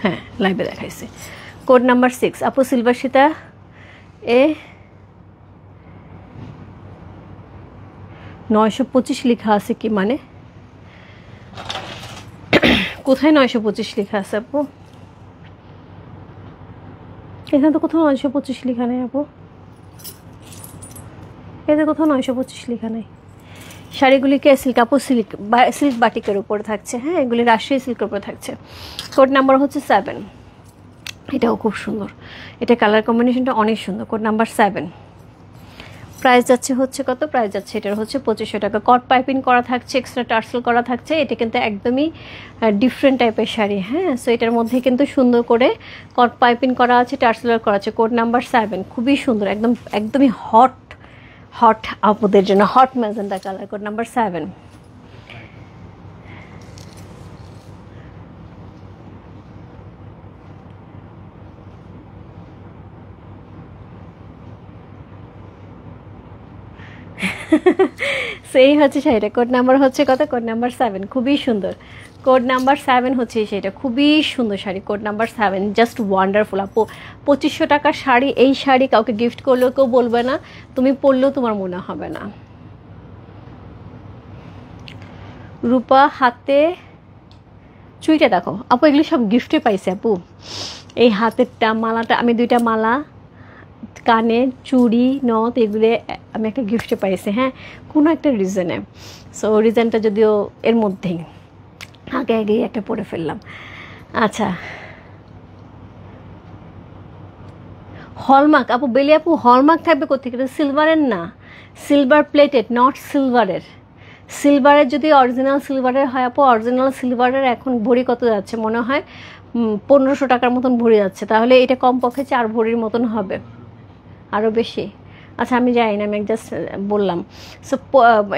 হ্যাঁ লাইভে দেখাইছি। কোড নাম্বার 6 আপু, সিলভার সীতা এ 925 লেখা আছে কি, মানে কোথায় 925 লেখা আছে আপু? এখানে তো কোথাও 925 লেখা নেই আপু, এতে কোথাও 925 লেখা নেই। শাড়িগুলিকে সিল্ক আপু, সিল্ক বাটিকের উপরে থাকছে। হ্যাঁ এগুলি রাজশাহী সিল্কের উপরে থাকছে। কোড নাম্বার হচ্ছে 7, এটাও খুব সুন্দর, এটা কালার কম্বিনেশনটা অনেক সুন্দর। কোড নাম্বার 7, প্রাইস যাচ্ছে হচ্ছে কত, প্রাইস যাচ্ছে এটার হচ্ছে 2500 টাকা। কট পাইপিং করা থাকছে, এক্সট্রা টার্সেল করা থাকছে, এটা কিন্তু একদমই ডিফারেন্ট টাইপের শাড়ি। হ্যাঁ সো এটার মধ্যে কিন্তু সুন্দর করে কট পাইপিং করা আছে, টার্সেল করা আছে। কোড নাম্বার 7, খুবই সুন্দর, একদমই হট আপুদের জন্য, hot magenta colour. Code number 7, সেই হচ্ছে শাড়িটা। কোড নাম্বার হচ্ছে কত, কোড নাম্বার 7, খুবই সুন্দর। কোড নাম্বার 7 হচ্ছে সেটা, খুবই সুন্দর sari. Code number 7, just wonderful আপু। 2500 টাকার শাড়ি, এই শাড়ি কাউকে গিফট করলেও কেউ বলবে না, তুমি পরলেও তোমার মনে হবে না। রূপা হাতে চুইটা দেখো আপু, এগুলো সব গিফটে পাইছে আপু। এই হাতেরটা মালাটা, আমি 2টা মালা, কানে চুড়ি, নথ, এগুলো আমি একটা গিফটে পাইছি। হ্যাঁ কোনো একটা রিজনে, সো রিজনটা যদিও এর মধ্যেই আগেই একটা পরে ফেললাম। আচ্ছা হলমার্ক আপু, বেলি আপু হলমার্ক থাকবে কোথেকে, সিলভারের না, সিলভার প্লেটেড, নট সিলভারের। সিলভারের যদি অরিজিনাল সিলভারের হয় আপু, অরিজিনাল সিলভারের এখন ভরি কত যাচ্ছে মনে হয় 1500 টাকার মতন ভরি যাচ্ছে, তাহলে এটা কমপক্ষে 4 ভরির মতন হবে, আরও বেশি। আচ্ছা আমি জানি না, আমি জাস্ট বললাম। সো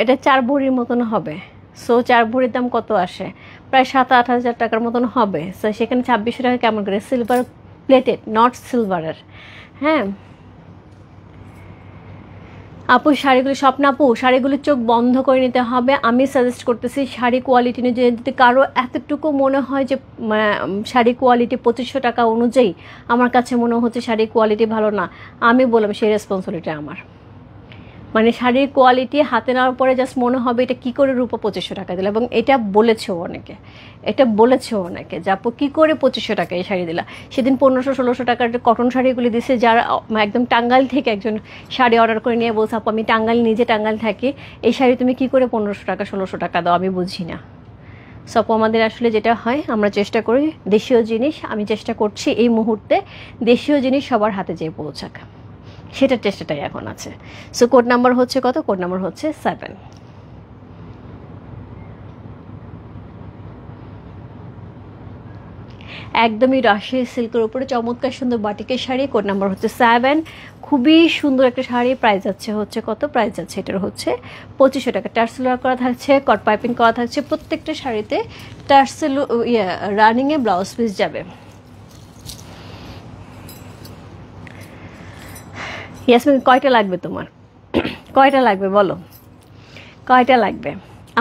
এটা 4 ভরির মতন হবে। সো 4 ভরির দাম কত আসে, প্রায় 7-8 হাজার টাকার মতন হবে। সো সেখানে 2600 টাকা কেমন করে, সিলভার প্লেটেড, নট সিলভারের। হ্যাঁ আপু শাড়িগুলি, স্বপ্ন আপু শাড়িগুলির চোখ বন্ধ করে নিতে হবে। আমি সাজেস্ট করতেছি শাড়ি কোয়ালিটি অনুযায়ী, যদি কারো এতটুকু মনে হয় যে শাড়ি কোয়ালিটি 2500 টাকা অনুযায়ী আমার কাছে মনে হচ্ছে শাড়ির কোয়ালিটি ভালো না, আমি বললাম সেই রেসপন্সিবিলিটি আমার। মানে শাড়ির কোয়ালিটি হাতে নেওয়ার পরে জাস্ট মনে হবে এটা কী করে রূপা 2500 টাকা দিল, এবং এটা বলেছেও অনেকে, যে আপু কী করে 2500 টাকা এই শাড়ি দিলা। সেদিন 1500-1600 টাকার কটন শাড়িগুলি দিছে, যারা একদম টাঙ্গাইল থেকে একজন শাড়ি অর্ডার করে নিয়ে বলছে আপু আমি নিজে টাঙ্গাইল থাকি, এই শাড়ি তুমি কী করে 1500 টাকা 1600 টাকা দাও, আমি বুঝি না। সব আমাদের আসলে যেটা হয় আমরা চেষ্টা করি দেশীয় জিনিস, আমি চেষ্টা করছি এই মুহূর্তে দেশীয় জিনিস সবার হাতে যেয়ে পৌঁছাক, সেটার চেষ্টাটাই এখন আছে। সো কোড নাম্বার হচ্ছে কত? কোড নাম্বার হচ্ছে 7। একদমই রাজশাহী সিল্কের উপরে চমৎকার সুন্দর বাটিকের শাড়ি, কোড নাম্বার হচ্ছে 7। খুবই সুন্দর একটা শাড়ি, প্রাইস যাচ্ছে হচ্ছে কত? প্রাইস যাচ্ছে এটার হচ্ছে 2500 টাকা। টার্সেল ওয়ার্ক করা থাকছে, কট পাইপিং করা থাকছে, প্রত্যেকটা শাড়িতে টার্সেল রানিংয়ে ব্লাউজ পিস যাবে। ইয়াসমিন কয়টা লাগবে তোমার? কয়টা লাগবে বলো, কয়টা লাগবে?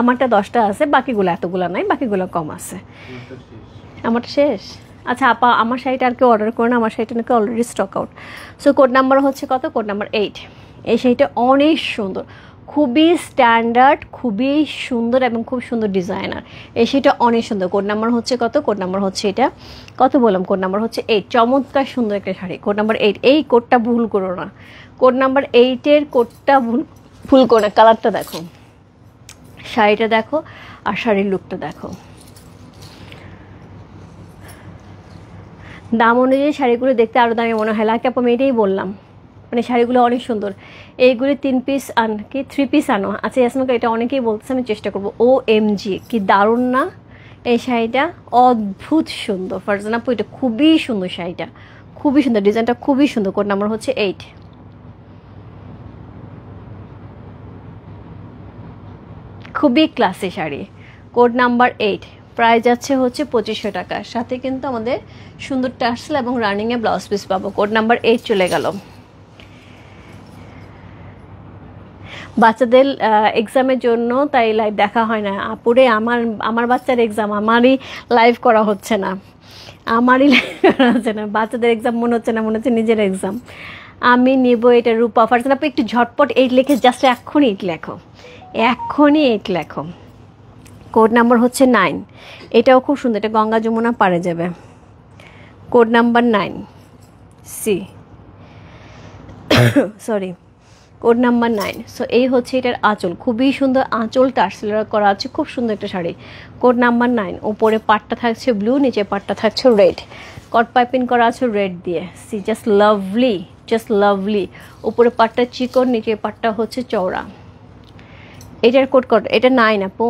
আমারটা 10টা আছে, বাকিগুলো এতগুলো নাই, বাকিগুলো কম আছে। আমারটা শেষ। আচ্ছা আপা, আমার শাড়িটা আর কেউ অর্ডার করে না, আমার শাড়িটা নাকি already stock out. So code number হচ্ছে কত? Code number 8। এই শাড়িটা অনেক সুন্দর, খুবই স্ট্যান্ডার্ড, খুবই সুন্দর এবং খুব সুন্দর ডিজাইনার। এই শাড়িটা অনেক সুন্দর। কোড নাম্বার হচ্ছে কত? কোড নাম্বার হচ্ছে এটা কত বললাম? কোড নাম্বার হচ্ছে 8। চমৎকার সুন্দর একটা শাড়ি, কোড নাম্বার 8। এই কোডটা ভুল করো না, কোড নাম্বার 8-এর কোডটা ভুল করো না। কালারটা দেখো, শাড়িটা দেখো, আর শাড়ির লুকটা দেখো। দাম অনুযায়ী শাড়িগুলো দেখতে আরও দামি মনে হয়। লাকি আপা আমি এটাই বললাম, মানে শাড়িগুলো অনেক সুন্দর। এইগুলি 3 পিস কি 3 পিস আনো। আচ্ছা ইয়াসমিনকে এটা অনেকেই বলতেছে, আমি চেষ্টা করবো। OMG কি দারুণ না এই শাড়িটা, অদ্ভুত সুন্দর। ফারজানা আপু এটা খুবই সুন্দর, শাড়িটা খুবই সুন্দর, ডিজাইনটা খুবই সুন্দর। কোড নাম্বার হচ্ছে 8। খুবই classy sari, code number 8। Price যাচ্ছে হচ্ছে 2500 টাকা। সাথে কিন্তু আমাদের সুন্দর টার্সেল এবং রানিংয়ে ব্লাউজ পিস পাবো। কোড নাম্বার 8 চলে গেল। বাচ্চাদের এক্সামের জন্য তাই লাইভ দেখা হয় না আপুরে। আমার বাচ্চার এক্সাম, আমারই লাইভ করা হচ্ছে না, আমারই লাইভ করা হচ্ছে না। বাচ্চাদের এক্সাম মনে হচ্ছে না, মনে হচ্ছে নিজের এক্সাম। আমি নেবো এটা রূপা। ফারজানা আপু একটু ঝটপট 8 লিখে জাস্ট এক্ষুনি 8 লেখো, এক্ষুনি 8 লেখো। কোড নাম্বার হচ্ছে 9। এটাও খুব সুন্দর, এটা গঙ্গা যমুনা পারে যাবে। Code number 9 C sorry, code number 9। So এই হচ্ছে এটার আঁচল, খুবই সুন্দর আঁচল, টার্সেল করা আছে, খুব সুন্দর একটা শাড়ি। Code number 9। উপরে পাটটা থাকছে ব্লু, নিচে পাটটা থাকছে রেড, কট পাইপিং করা আছে রেড দিয়ে। See just lovely, just lovely. উপরে পাটটা চিকন, নিচে পাটটা হচ্ছে চওড়া। এটার কোড কোড এটা 9 আপু,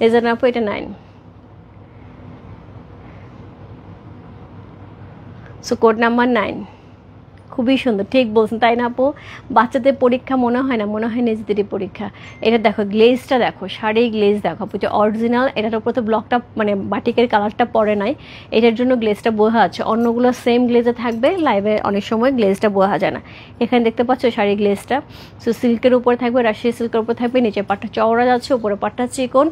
রেজান আপু এটা 9। সো কোড নাম্বার 9 খুবই সুন্দর, ঠিক বলছেন তাই না আপু? বাচ্চাদের পরীক্ষা মনে হয় না, মনে হয় নিজেদেরই পরীক্ষা। এটা দেখো গ্লেজটা দেখো, শাড়ি গ্লেজ দেখো, এটা অরিজিনাল। এটার উপর তো ব্লকটা মানে বাটিকের কালারটা পড়ে নাই, এটার জন্য গ্লেজটা বোঝা আছে। অন্যগুলো সেম গ্লেজে থাকবে, লাইভে অনেক সময় গ্লেজটা বোঝা যায় না। এখানে দেখতে পাচ্ছ শাড়ি গ্লেজটা। সো সিল্কের উপরে থাকবে, রাজশাহী সিল্কের উপর থাকবে, নিচে পাটটা চওড়া যাচ্ছে, উপরে পাটটা চিকন।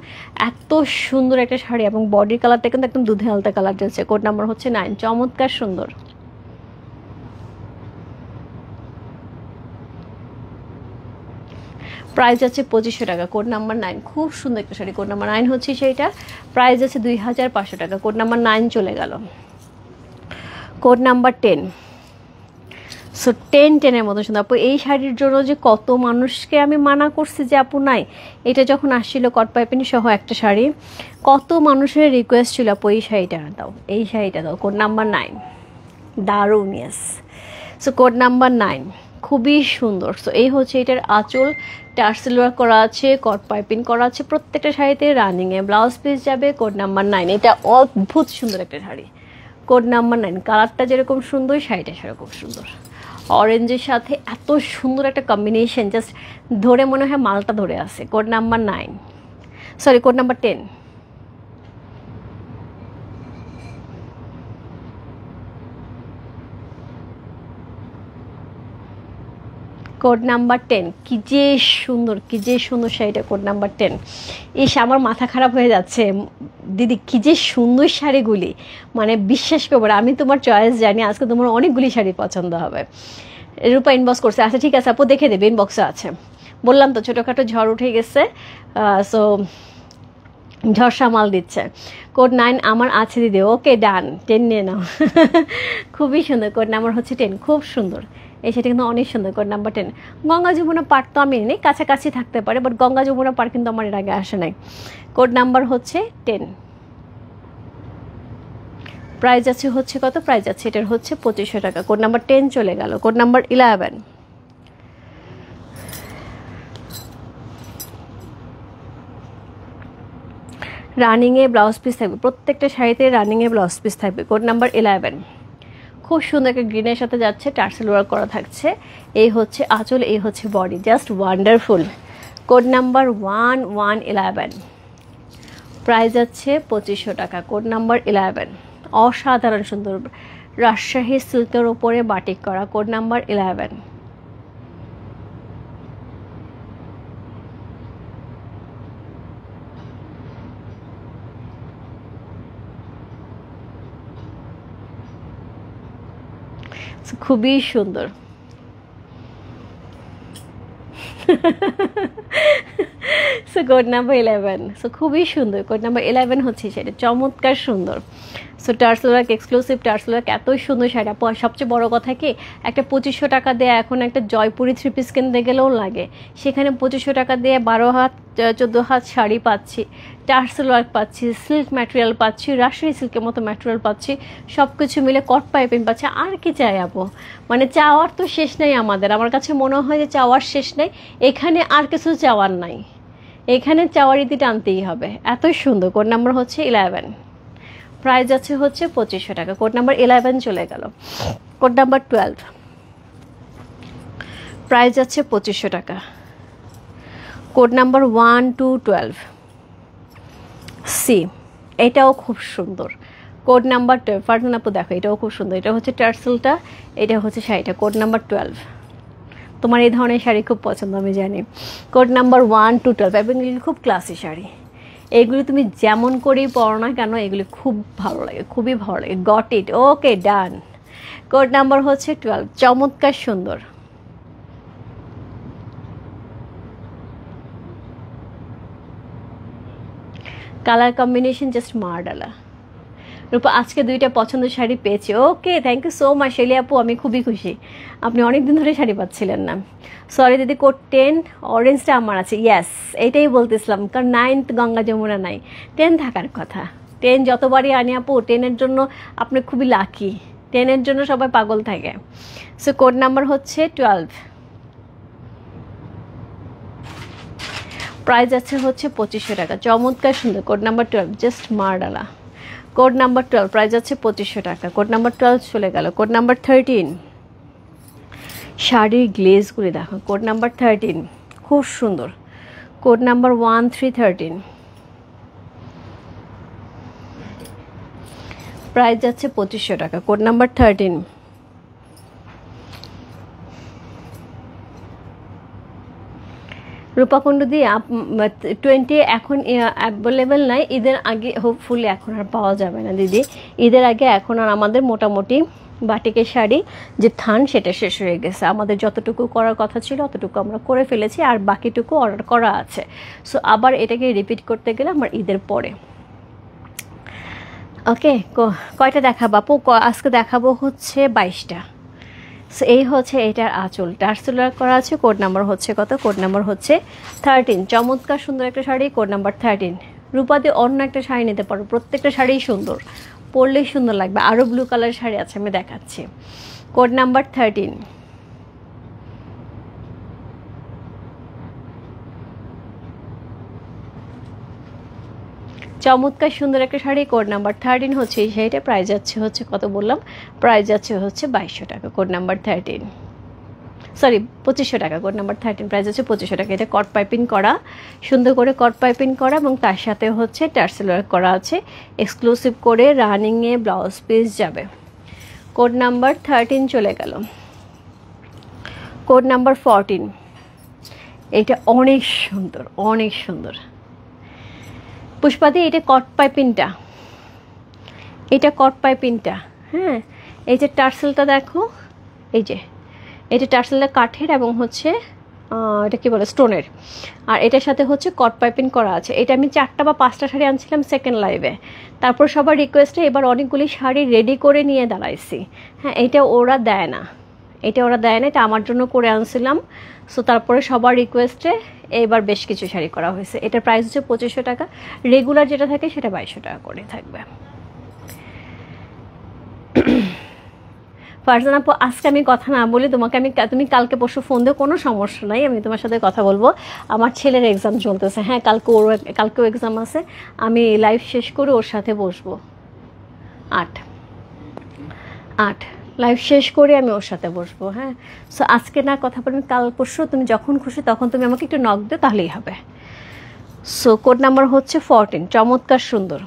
এত সুন্দর একটা শাড়ি, এবং বডির কালারটা কিন্তু একদম দুধে আলতা কালার যাচ্ছে। কোড নাম্বার হচ্ছে 9। চমৎকার সুন্দর। প্রাইস আছে 2500 টাকা। কোড নাম্বার 9, খুব সুন্দর একটা শাড়ি। কোড নাম্বার 9 হচ্ছে সেইটা, প্রাইস আছে 2500 টাকা। কোড নাম্বার 9 চলে গেল। Code number 10। সো 10-10-এর মতো সুন্দর আপু। এই শাড়ির জন্য যে কত মানুষকে আমি মানা করছি যে আপু নাই, এটা যখন আসছিল কট পাইপিং সহ একটা শাড়ি, কত মানুষের রিকোয়েস্ট ছিল আপু এই শাড়িটা দাও, এই শাড়িটা দাও। কোড নাম্বার 9 দারুণ, ইয়েস। সো কোড নাম্বার 9 খুবই সুন্দর। সো এই হচ্ছে এটার আঁচল, টার্সেল ওয়ার্ক করা আছে, কট পাইপিং করা আছে, প্রত্যেকটা শাড়িতে রানিংয়ে ব্লাউজ পিস যাবে। Code number 9। এটা অদ্ভুত সুন্দর একটা শাড়ি। Code number 9। কালারটা যেরকম সুন্দর, শাড়িটা সেরকম সুন্দর। অরেঞ্জের সাথে এত সুন্দর একটা কম্বিনেশন, জাস্ট ধরে মনে হয় মালটা ধরে আছে। Code number 9, sorry code number 10। Code number 10। কি যে সুন্দর, কি যে সুন্দর শাড়িটা। Code number 10। ইস আমার মাথা খারাপ হয়ে যাচ্ছে দিদি, কি যে সুন্দর শাড়িগুলি, মানে বিশ্বাস করবো না। আমি তোমার চয়েস জানি, আজকে তোমার অনেকগুলি শাড়ি পছন্দ হবে। রূপা ইনবক্স করছে, আচ্ছা ঠিক আছে আপু দেখে দেবে, ইনবক্সে আছে। বললাম তো ছোটোখাটো ঝড় উঠে গেছে, সো ঝড় সামাল দিচ্ছে। কোড 9 আমার আছে দিদি। ওকে ডান, 10 নিয়ে নাও। খুবই সুন্দর। কোড নাম্বার হচ্ছে 10, খুব সুন্দর। এই শাড়িটা কিন্তু অনেক সুন্দর। Code number 10। গঙ্গা যমুনা পাড় তো আমি নেই, কাছাকাছি থাকতে পারে, বাট গঙ্গা যমুনা পাড় কিন্তু আমার এর আগে আসে নাই। কোড নাম্বার হচ্ছে 10। প্রাইস আছে হচ্ছে কত? প্রাইস আছে এটার হচ্ছে 2500 টাকা। কোড নাম্বার 10 চলে গেল। Code number 11। রানিংয়ে ব্লাউজ পিস থাকবে, প্রত্যেকটা শাড়িতে রানিংয়ে ব্লাউজ পিস থাকবে। Code number 11। খুব সুন্দর একটা গ্রিনের সাথে যাচ্ছে, টার্সেল ওয়ার্ক করা থাকছে। এই হচ্ছে আঁচল, এই হচ্ছে body, just wonderful. Code number 1111। Price আছে 2500 টাকা। Code number 11। অসাধারণ সুন্দর রাজশাহী সিল্কের ওপরে বাটিক করা। Code number 11। খুবই সুন্দর। So code number 11। সো খুবই সুন্দর। কোড নাম্বার 11 হচ্ছে সেটা, চমৎকার সুন্দর। So tassel work, exclusive tassel work, এতই সুন্দর শাড়ি। সবচেয়ে বড় কথা কি, একটা 2500 টাকা দিয়ে এখন একটা জয়পুরি 3 পিস কিনতে গেলেও লাগে, সেখানে 2500 টাকা দিয়ে 12 হাত 14 হাত শাড়ি পাচ্ছি, টার্সেল ওয়ার্ক পাচ্ছি, সিল্ক ম্যাটেরিয়াল পাচ্ছি, রাজশাহী সিল্কের মতো ম্যাটেরিয়াল পাচ্ছি, সব কিছু মিলে কট পাইপিং পাচ্ছি। আর কি চাই আপু? মানে চাওয়ার তো শেষ নেই আমাদের। আমার কাছে মনে হয় যে চাওয়ার শেষ নেই, এখানে আর কিছু চাওয়ার নাই, এখানে চাওয়ার ইতি টানতেই হবে, এতই সুন্দর। কোড নাম্বার হচ্ছে 11। প্রাইস আছে হচ্ছে 2500 টাকা। কোড নাম্বার 11 চলে গেল। Code number 12। প্রাইস আছে 2500 টাকা। কোড নাম্বার 1212 সি, এটাও খুব সুন্দর। Code number 12। ফারজানা আপু দেখো, এটাও খুব সুন্দর। এটা হচ্ছে টার্সেলটা, এটা হচ্ছে শাড়িটা। Code number 12। তোমার এই ধরনের শাড়ি খুব পছন্দ আমি জানি। Code number 1212। এবং এগুলি খুব ক্লাসি শাড়ি, এগুলি তুমি যেমন করেই পরো না কেন এগুলি খুব ভালো লাগে, খুবই ভালো লাগে। Got it, okay done. Code number হচ্ছে 12। চমৎকার সুন্দর। কালার কম্বিনেশন জাস্ট মারডালা। রূপা আজকে 2টা পছন্দের শাড়ি পেয়েছি। Okay, thank you so much Shelly আপু, আমি খুবই খুশি। আপনি অনেক দিন ধরে শাড়ি পাচ্ছিলেন না। সরি দিদি, কোড 10 অরেঞ্জটা আমার আছে। ইয়েস, এইটাই বলতেছিলাম, কারণ 9th গঙ্গা যমুনা নাই, 10 থাকার কথা। 10 যতবারই আনি আপু, 10-এর জন্য আপনি খুবই লাকি। 10-এর জন্য সবাই পাগল থাকে। সো কোড নাম্বার হচ্ছে 12। প্রাইস আছে হচ্ছে 2500 টাকা। চমৎকার সুন্দর। কোড নাম্বার 12 জাস্ট মারডালা। Code number 12। প্রাইস আছে 2500 টাকা। কোড নাম্বার 12 চলে গেল। Code number 13। শাড়ির গ্লেজগুলি দেখো। কোড নাম্বার 13 খুব সুন্দর। Code number 1313। প্রাইস যাচ্ছে 2500 টাকা। Code number 13। রূপাকুণ্ড দিয়ে 20 এখন অ্যাভেলেবেল নাই, ঈদের আগে হোপফুলি এখন আর পাওয়া যাবে না দিদি। ঈদের আগে এখন আর আমাদের মোটামুটি বাটিকের শাড়ি যে থান সেটা শেষ হয়ে গেছে। আমাদের যতটুকু করার কথা ছিল অতটুকু আমরা করে ফেলেছি, আর বাকিটুকু অর্ডার করা আছে। সো আবার এটাকে রিপিট করতে গেলে আমার ঈদের পরে। ওকে, কয়টা দেখাবো আপু? আজকে দেখাবো হচ্ছে 22টা। সো এই হচ্ছে এটার আঁচল, টার্সেল করা আছে। কোড নাম্বার হচ্ছে কত? কোড নাম্বার হচ্ছে 13। চমৎকার সুন্দর একটা শাড়ি। Code number 13। রূপাতে অন্য একটা শাড়ি নিতে পারো, প্রত্যেকটা শাড়িই সুন্দর, পরলেই সুন্দর লাগবে। আরও ব্লু কালার শাড়ি আছে, আমি দেখাচ্ছি। Code number 13। চমৎকার সুন্দর একটা শাড়ি। কোড নাম্বার 13 হচ্ছে এই শাড়িটা। প্রাইস যাচ্ছে হচ্ছে কত বললাম? প্রাইস যাচ্ছে হচ্ছে 2200 টাকা। কোড নাম্বার 13, সরি 2500 টাকা। কোড নাম্বার 13 প্রাইস হচ্ছে 2500 টাকা। এটা কট পাইপিং করা, সুন্দর করে কট পাইপিং করা, এবং তার সাথে হচ্ছে টার্সেল ওয়ার্ক করা আছে। এক্সক্লুসিভ করে রানিংয়ে ব্লাউজ পিস যাবে। কোড নাম্বার 13 চলে গেল। Code number 14। এটা অনেক সুন্দর, অনেক সুন্দর। পুষ্পাদি, এটা কট পাইপিংটা, এটা কট পাইপিংটা। হ্যাঁ, এই যে টার্সেলটা দেখো, এই যে এটা টার্সেলটা কাঠের এবং হচ্ছে এটা কি বলে স্টোনের, আর এটার সাথে হচ্ছে কট পাইপিং করা আছে। এটা আমি 4টা বা 5টা শাড়ি আনছিলাম সেকেন্ড লাইভে, তারপর সবার রিকোয়েস্টে এবার অনেকগুলি শাড়ি রেডি করে নিয়ে দাঁড়াইছি। হ্যাঁ, এটা ওরা দেয় না, এটা ওরা দেয় না, এটা আমার জন্য করে আনছিলাম। সো তারপরে সবার রিকোয়েস্টে এইবার বেশ কিছু শাড়ি করা হয়েছে। এটার প্রাইস হচ্ছে 2500 টাকা, রেগুলার যেটা থাকে সেটা 2200 টাকা করে থাকবে। ফারজানা আপু, আজকে আমি কথা না বলি তোমাকে, তুমি কালকে পরশু ফোন দিও, কোনো সমস্যা নাই, আমি তোমার সাথে কথা বলবো। আমার ছেলের এক্সাম চলতেছে, হ্যাঁ কালকেও এক্সাম আছে, আমি লাইভ শেষ করে ওর সাথে বসবো। 8 লাইভ শেষ করে আমি ওর সাথে বসবো। হ্যাঁ, সো আজকে না কথা বলবেন, কাল পরশু তুমি যখন খুশি তখন তুমি আমাকে একটু নক দিও, তাহলেই হবে। সো কোড নাম্বার হচ্ছে 14, চমৎকার সুন্দর।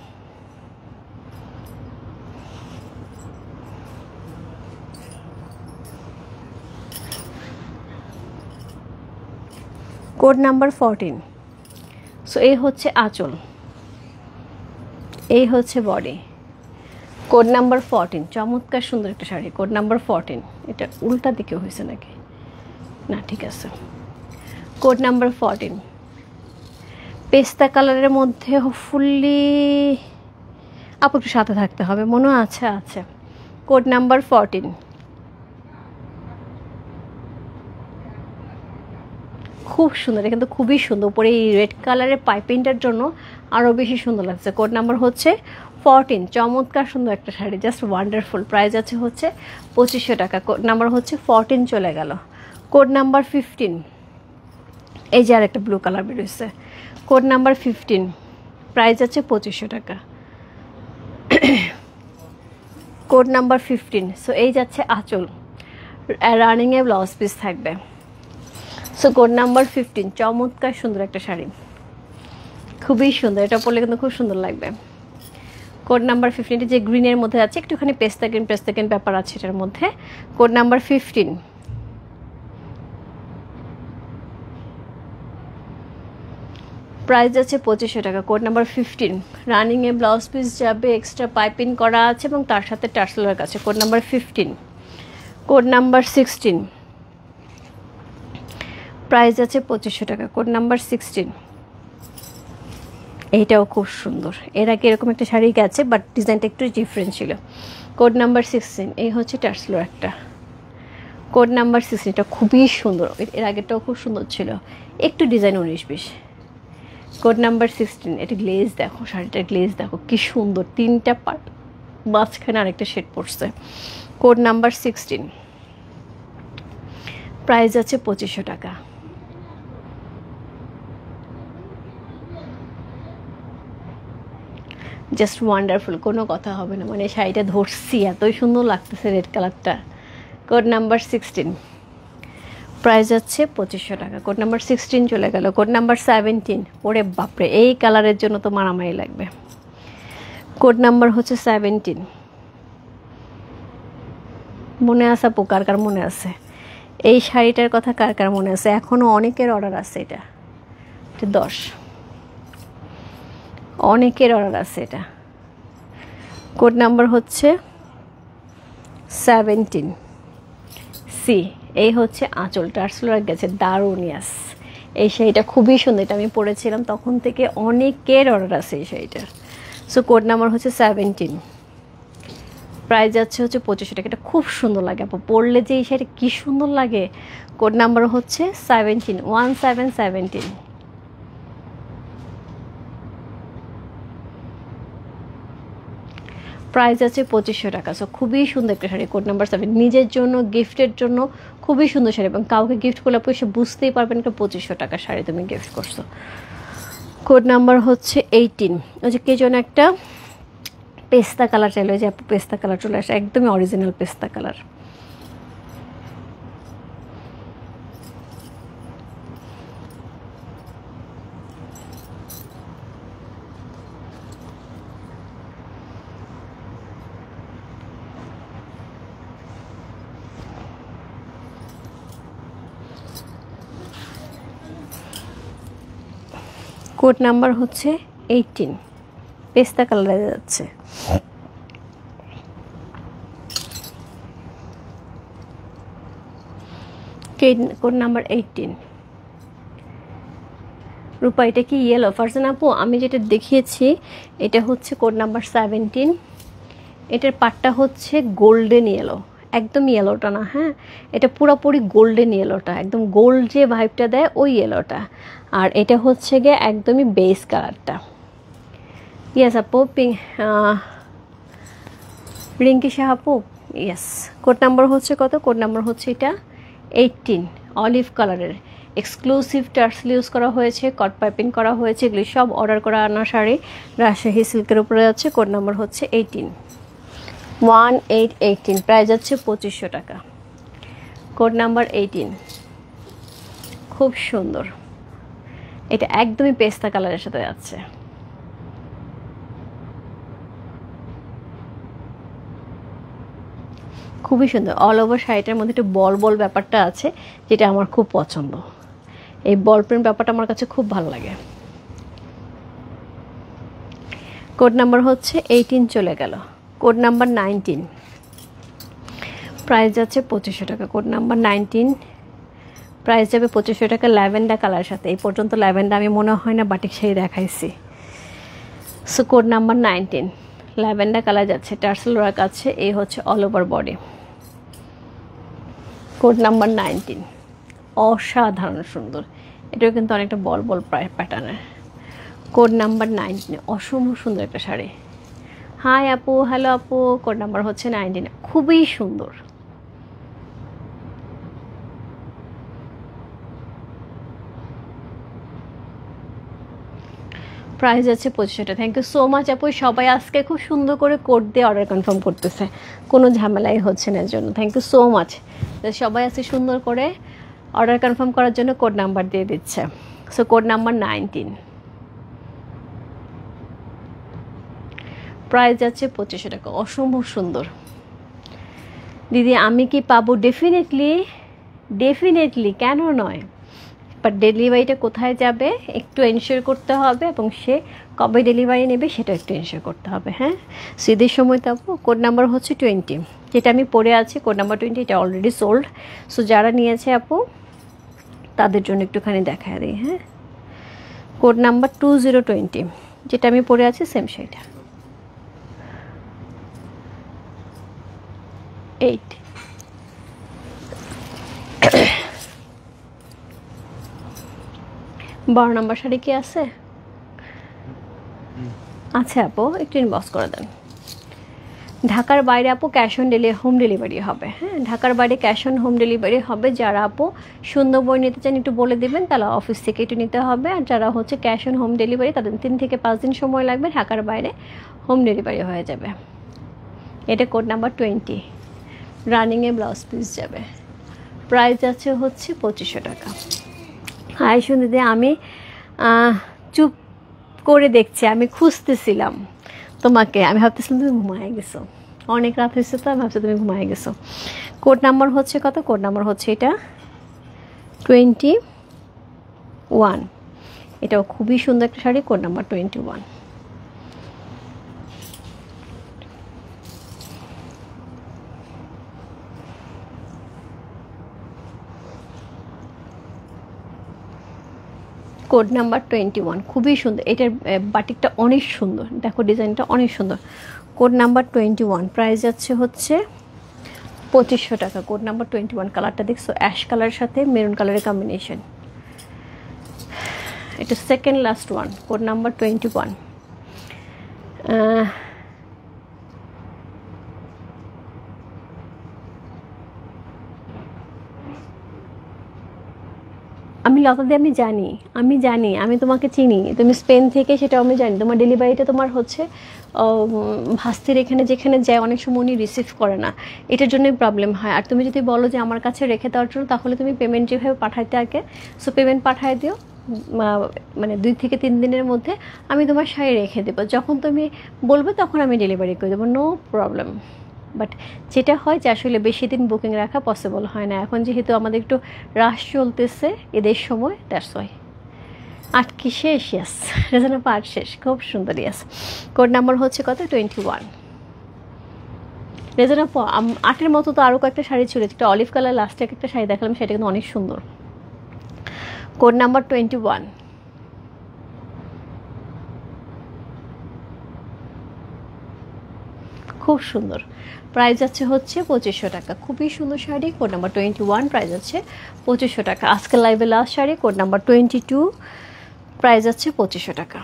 Code number 14। সো এই হচ্ছে আঁচল, এই হচ্ছে বডি। কোড নাম্বার 14, চমৎকার সুন্দর একটা শাড়ি। কোড নাম্বার 14, এটা উল্টা দিকে হয়েছে নাকি না, ঠিক আছে। কোড নাম্বার 14, পেস্তা কালারের মধ্যে ফুললি আপু একটু সাথে থাকতে হবে মনে আছে। আচ্ছা, কোড নাম্বার 14, খুব সুন্দর, কিন্তু খুবই সুন্দর। উপরে এই রেড কালারের পাইপিংটার জন্য আরও বেশি সুন্দর লাগছে। কোড নাম্বার হচ্ছে 14, চমৎকার সুন্দর একটা শাড়ি, জাস্ট ওয়ান্ডারফুল। প্রাইস আছে হচ্ছে 2500 টাকা। কোড নাম্বার হচ্ছে 14 চলে গেল। কোড নাম্বার 15, এই যে আর একটা ব্লু কালার বেরোচ্ছে। কোড নাম্বার 15, প্রাইস আছে 2500 টাকা। Code number 15। সো এই যাচ্ছে আঁচল, রানিংয়ে ব্লাউজ পিস থাকবে। সো কোড নাম্বার 15, চমৎকার সুন্দর একটা শাড়ি, খুবই সুন্দর, এটা পরলে কিন্তু খুব সুন্দর লাগবে। কোড নাম্বার 15, যে গ্রিনের মধ্যে আছে, একটুখানি পেস্তা গ্রিন ব্যাপার আছে এটার মধ্যে। কোড নাম্বার 15, প্রাইস আছে 2500 টাকা। কোড নাম্বার 15, রানিংয়ে ব্লাউজ পিস যাবে, এক্সট্রা পাইপিং করা আছে এবং তার সাথে টার্সেলের কাছে। Code number 15। Code number 16, price আছে 2500 টাকা। কোড নাম্বার 16, এইটাও খুব সুন্দর। এর আগে এরকম একটা শাড়ি গেছে, বাট ডিজাইনটা একটু ডিফারেন্ট ছিল। কোড নাম্বার 16, এই হচ্ছে টার্সেল একটা। কোড নাম্বার 16, এটা খুবই সুন্দর, এর আগেরটাও খুব সুন্দর ছিল, একটু ডিজাইন 19-20। কোড নাম্বার 16, এটা গ্লেজ দেখো, শাড়িটার গ্লেজ দেখো কি সুন্দর, 3টা পার্ট, মাঝখানে আরেকটা শেড পড়ছে। কোড নাম্বার 16, প্রাইস আছে 2500 টাকা। জাস্ট ওয়ান্ডারফুল, কোনো কথা হবে না, মানে শাড়িটা ধরছি, এতই সুন্দর লাগতেছে রেড কালারটা। কোড নাম্বার 16, প্রাইস আছে 2500 টাকা। কোড নাম্বার 16 চলে গেল। কোড নাম্বার 17, ওরে বাপরে, এই কালারের জন্য তো মারামারি লাগবে। কোড নাম্বার হচ্ছে 17, মনে আছে আপু, কার কার মনে আছে এই শাড়িটার কথা, কার কার মনে আছে? এখনও অনেকের অর্ডার আছে, এটা 10, অনেকের অর্ডার আছে এটা। কোড নাম্বার হচ্ছে 17 সি। এই হচ্ছে আঁচল, টার্সেল গেছে, দারুণ। ইয়াস, এই শাড়িটা খুবই সুন্দর, এটা আমি পরেছিলাম, তখন থেকে অনেকের অর্ডার আছে এই শাড়িটার। সো কোড নাম্বার হচ্ছে 17, প্রাইস যাচ্ছে হচ্ছে 2500 টাকা। এটা খুব সুন্দর লাগে আপু, পরলে যে এই শাড়িটা কী সুন্দর লাগে। কোড নাম্বার হচ্ছে 17, 1717। প্রাইস আছে 2500 টাকা। সো খুবই সুন্দর একটা শাড়ি। কোড নাম্বার 7, নিজের জন্য, গিফটের জন্য খুবই সুন্দর শাড়ি, এবং কাউকে গিফট করলে পয়সা বুঝতেই পারবেন একটা 2500 টাকার শাড়ি তুমি গিফট করছো। কোড নাম্বার হচ্ছে 18। ওই যে কে যেন একটা পেস্তা কালার চাইলো, ওই যে আপু পেস্তা কালার চলে আসে, একদমই অরিজিনাল পেস্তা কালার। কোড নাম্বার হচ্ছে 18, পেস্তা কালারে যাচ্ছে। Code number 18। রূপা, এটা কি ইয়েলো? ফারজানা আপু, আমি যেটা দেখিয়েছি এটা হচ্ছে কোড নাম্বার 17, এটার পাটটা হচ্ছে গোল্ডেন ইয়েলো, একদম ইয়েলোটা না, হ্যাঁ, এটা পুরোপুরি গোল্ডেন ইয়েলোটা, একদম গোল্ড যে ভাইবটা দেয় ওই ইয়েলোটা। আর এটা হচ্ছে গিয়ে একদমই বেস কালারটা। ইয়েস আপু, রিঙ্কি শাহ আপু, ইয়েস। কোড নাম্বার হচ্ছে কত? কোড নাম্বার হচ্ছে এটা 18, অলিভ কালারের এক্সক্লুসিভ টার্সেল ইউজ করা হয়েছে, কট পাইপিং করা হয়েছে, এগুলি সব অর্ডার করা আনা শাড়ি, রাজশাহী সিল্কের উপরে যাচ্ছে। কোড নাম্বার হচ্ছে 18, 1818, প্রাইস যাচ্ছে 2500 টাকা। কোড নাম্বার 18, খুব সুন্দর, এটা একদমই পেস্তা কালারের সাথে যাচ্ছে। খুবই সুন্দর, অল ওভার শাড়িটার মধ্যে একটু বল বল ব্যাপারটা আছে, যেটা আমার খুব পছন্দ। এই বল প্রিন্ট ব্যাপারটা আমার কাছে খুব ভালো লাগে। কোড নাম্বার হচ্ছে 18 চলে গেল। কোড নাম্বার 19, প্রাইস যাচ্ছে 2500 টাকা। কোড নাম্বার 19, প্রাইস যাবে 2500 টাকা, ল্যাভেন্ডার কালার সাথে। এই পর্যন্ত ল্যাভেন্ডার আমি মনে হয় না বাটিক শাড়ি দেখাইছি। So code number 19, lavender colour যাচ্ছে, টার্সেল ওয়ার্ক আছে, এই হচ্ছে all over body. Code number 19, অসাধারণ সুন্দর, এটাও কিন্তু অনেকটা বল বল প্যাটার্নের। কোড নাম্বার 19, অসম্ভব সুন্দর একটা শাড়ি। হাই আপু, হ্যালো আপু, কোড নাম্বার হচ্ছে 19, খুবই সুন্দর। প্রাইস আছে 2500 টাকা। থ্যাংক ইউ সো মাচ আপু, সবাই আজকে খুব সুন্দর করে কোড দিয়ে অর্ডার কনফার্ম করতেছে, কোনো ঝামেলাই হচ্ছে না এর জন্য। থ্যাংক ইউ সো মাচ, সবাই আজকে সুন্দর করে অর্ডার কনফার্ম করার জন্য কোড নাম্বার দিয়ে দিচ্ছে। সো কোড নাম্বার 19, প্রাইস যাচ্ছে 2500 টাকা, অসম্ভব সুন্দর। দিদি আমি কি পাবো? ডেফিনেটলি, কেন নয়, বাট ডেলিভারিটা কোথায় যাবে একটু এনশিওর করতে হবে, এবং সে কবে ডেলিভারি নেবে সেটা একটু এনশিওর করতে হবে। হ্যাঁ, ঈদের সময় তো আপু। কোড নাম্বার হচ্ছে 20, যেটা আমি পরে আছি, কোড নাম্বার 20, এটা অলরেডি সোল্ড। সো যারা নিয়েছে আপু তাদের জন্য একটুখানি দেখায় দিই। হ্যাঁ, কোড নাম্বার 2020, যেটা আমি পরে আছি সেম সেটা 8। বারো নম্বর শাড়ি কি আছে? আচ্ছা আপু, একটু ইনবক্স করে দেন। ঢাকার বাইরে আপু ক্যাশ অন হোম ডেলিভারি হবে। হ্যাঁ, ঢাকার বাইরে ক্যাশ অন হোম ডেলিভারি হবে। যারা আপু সুন্দর বই নিতে চান একটু বলে দেবেন, তাহলে অফিস থেকে একটু নিতে হবে। আর যারা হচ্ছে ক্যাশ অন হোম ডেলিভারি, তাদের 3 থেকে 5 দিন সময় লাগবে, ঢাকার বাইরে হোম ডেলিভারি হয়ে যাবে। এটা কোড নাম্বার 20, রানিংয়ে ব্লাউজ পিস যাবে। প্রাইস আছে হচ্ছে 2500 টাকা। হাই সুন্দর, আমি চুপ করে দেখছি, আমি খুঁজতেছিলাম তোমাকে, আমি ভাবতেছিলাম তুমি ঘুমায় গেছো, অনেক রাত হয়েছে তো আমি ভাবছি তুমি ঘুমায় গেছো। কোড নাম্বার হচ্ছে কত? কোড নাম্বার হচ্ছে এটা 21, এটাও খুবই সুন্দর একটা sari. Code number 21। Code number 21, খুবই সুন্দর, এটার বাটিকটা অনেক সুন্দর, দেখো ডিজাইনটা অনেক সুন্দর। কোড নাম্বার 21, প্রাইস যাচ্ছে হচ্ছে 2500 টাকা। কোড নাম্বার 21, কালারটা দেখছো, অ্যাশ কালারের সাথে মেরুন কালারের কম্বিনেশন। এটা second last one, code number 21। আমি লতা দি, আমি জানি, আমি তোমাকে চিনি, তুমি স্পেন থেকে, সেটা আমি জানি। তোমার ডেলিভারিটা তোমার হচ্ছে ভাস্তির এখানে যেখানে যায়, অনেক সময় উনি রিসিভ করে না, এটার জন্যই প্রবলেম হয়। আর তুমি যদি বলো যে আমার কাছে রেখে দেওয়ার জন্য, তাহলে তুমি পেমেন্ট যেভাবে পাঠাইতে আগে, সো পেমেন্ট পাঠাই দিও, মানে 2 থেকে 3 দিনের মধ্যে আমি তোমার শাড়ি রেখে দেবো। যখন তুমি বলবে তখন আমি ডেলিভারি করে দেবো, নো প্রবলেম। বাট যেটা হয় যে আসলে বেশি দিন বুকিং রাখা পসিবল হয় না, এখন যেহেতু আমাদের একটু রাশ চলতেছে এদের সময়, দ্যাটস ওয়াই। আটকি শেষ, ইয়াস, রেজানা পার্ট শেষ, খুব সুন্দর, ইয়াস। কোড নাম্বার হচ্ছে কত? 21। রেজানা 8-এর মতো তো আরও কয়েকটা শাড়ি ছিল, একটা অলিভ কালার লাস্টে একটা শাড়ি দেখালাম, সেটা কিন্তু অনেক সুন্দর। Code number 21। খুব সুন্দর। প্রাইস আছে হচ্ছে 2500 টাকা। খুবই সুন্দর শাড়ি, কোড নাম্বার 21, প্রাইস আছে 2500 টাকা। আজকে লাইভে last sari, code number 22, price আছে 2500 টাকা।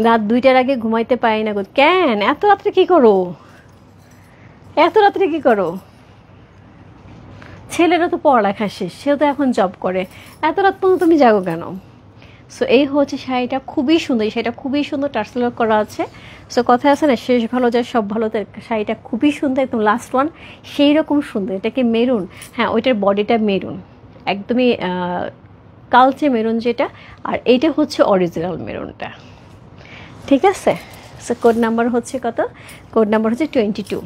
রাত 2টার আগে ঘুমাইতে পারি না গো। কেন এত রাত্রে কি করো? এত রাত্রে কি করো? ছেলেরা তো পড়ালেখা শেষ, সেও তো এখন জব করে, এত রাত পর্যন্ত তুমি জাগো কেন? সো এই হচ্ছে শাড়িটা, খুবই সুন্দর। এই শাড়িটা খুবই সুন্দর, টার্সেল ওয়ার্ক করা আছে। সো কথা আছে না, শেষ ভালো যায় সব ভালো। শাড়িটা খুবই সুন্দর, একদম লাস্ট ওয়ান, সেই রকম সুন্দর। এটা কি মেরুন? হ্যাঁ, ওইটার বডিটা মেরুন, একদমই কালচে মেরুন যেটা, আর এইটা হচ্ছে অরিজিনাল মেরুনটা, ঠিক আছে? সো কোড নাম্বার হচ্ছে কত? কোড নাম্বার হচ্ছে 22।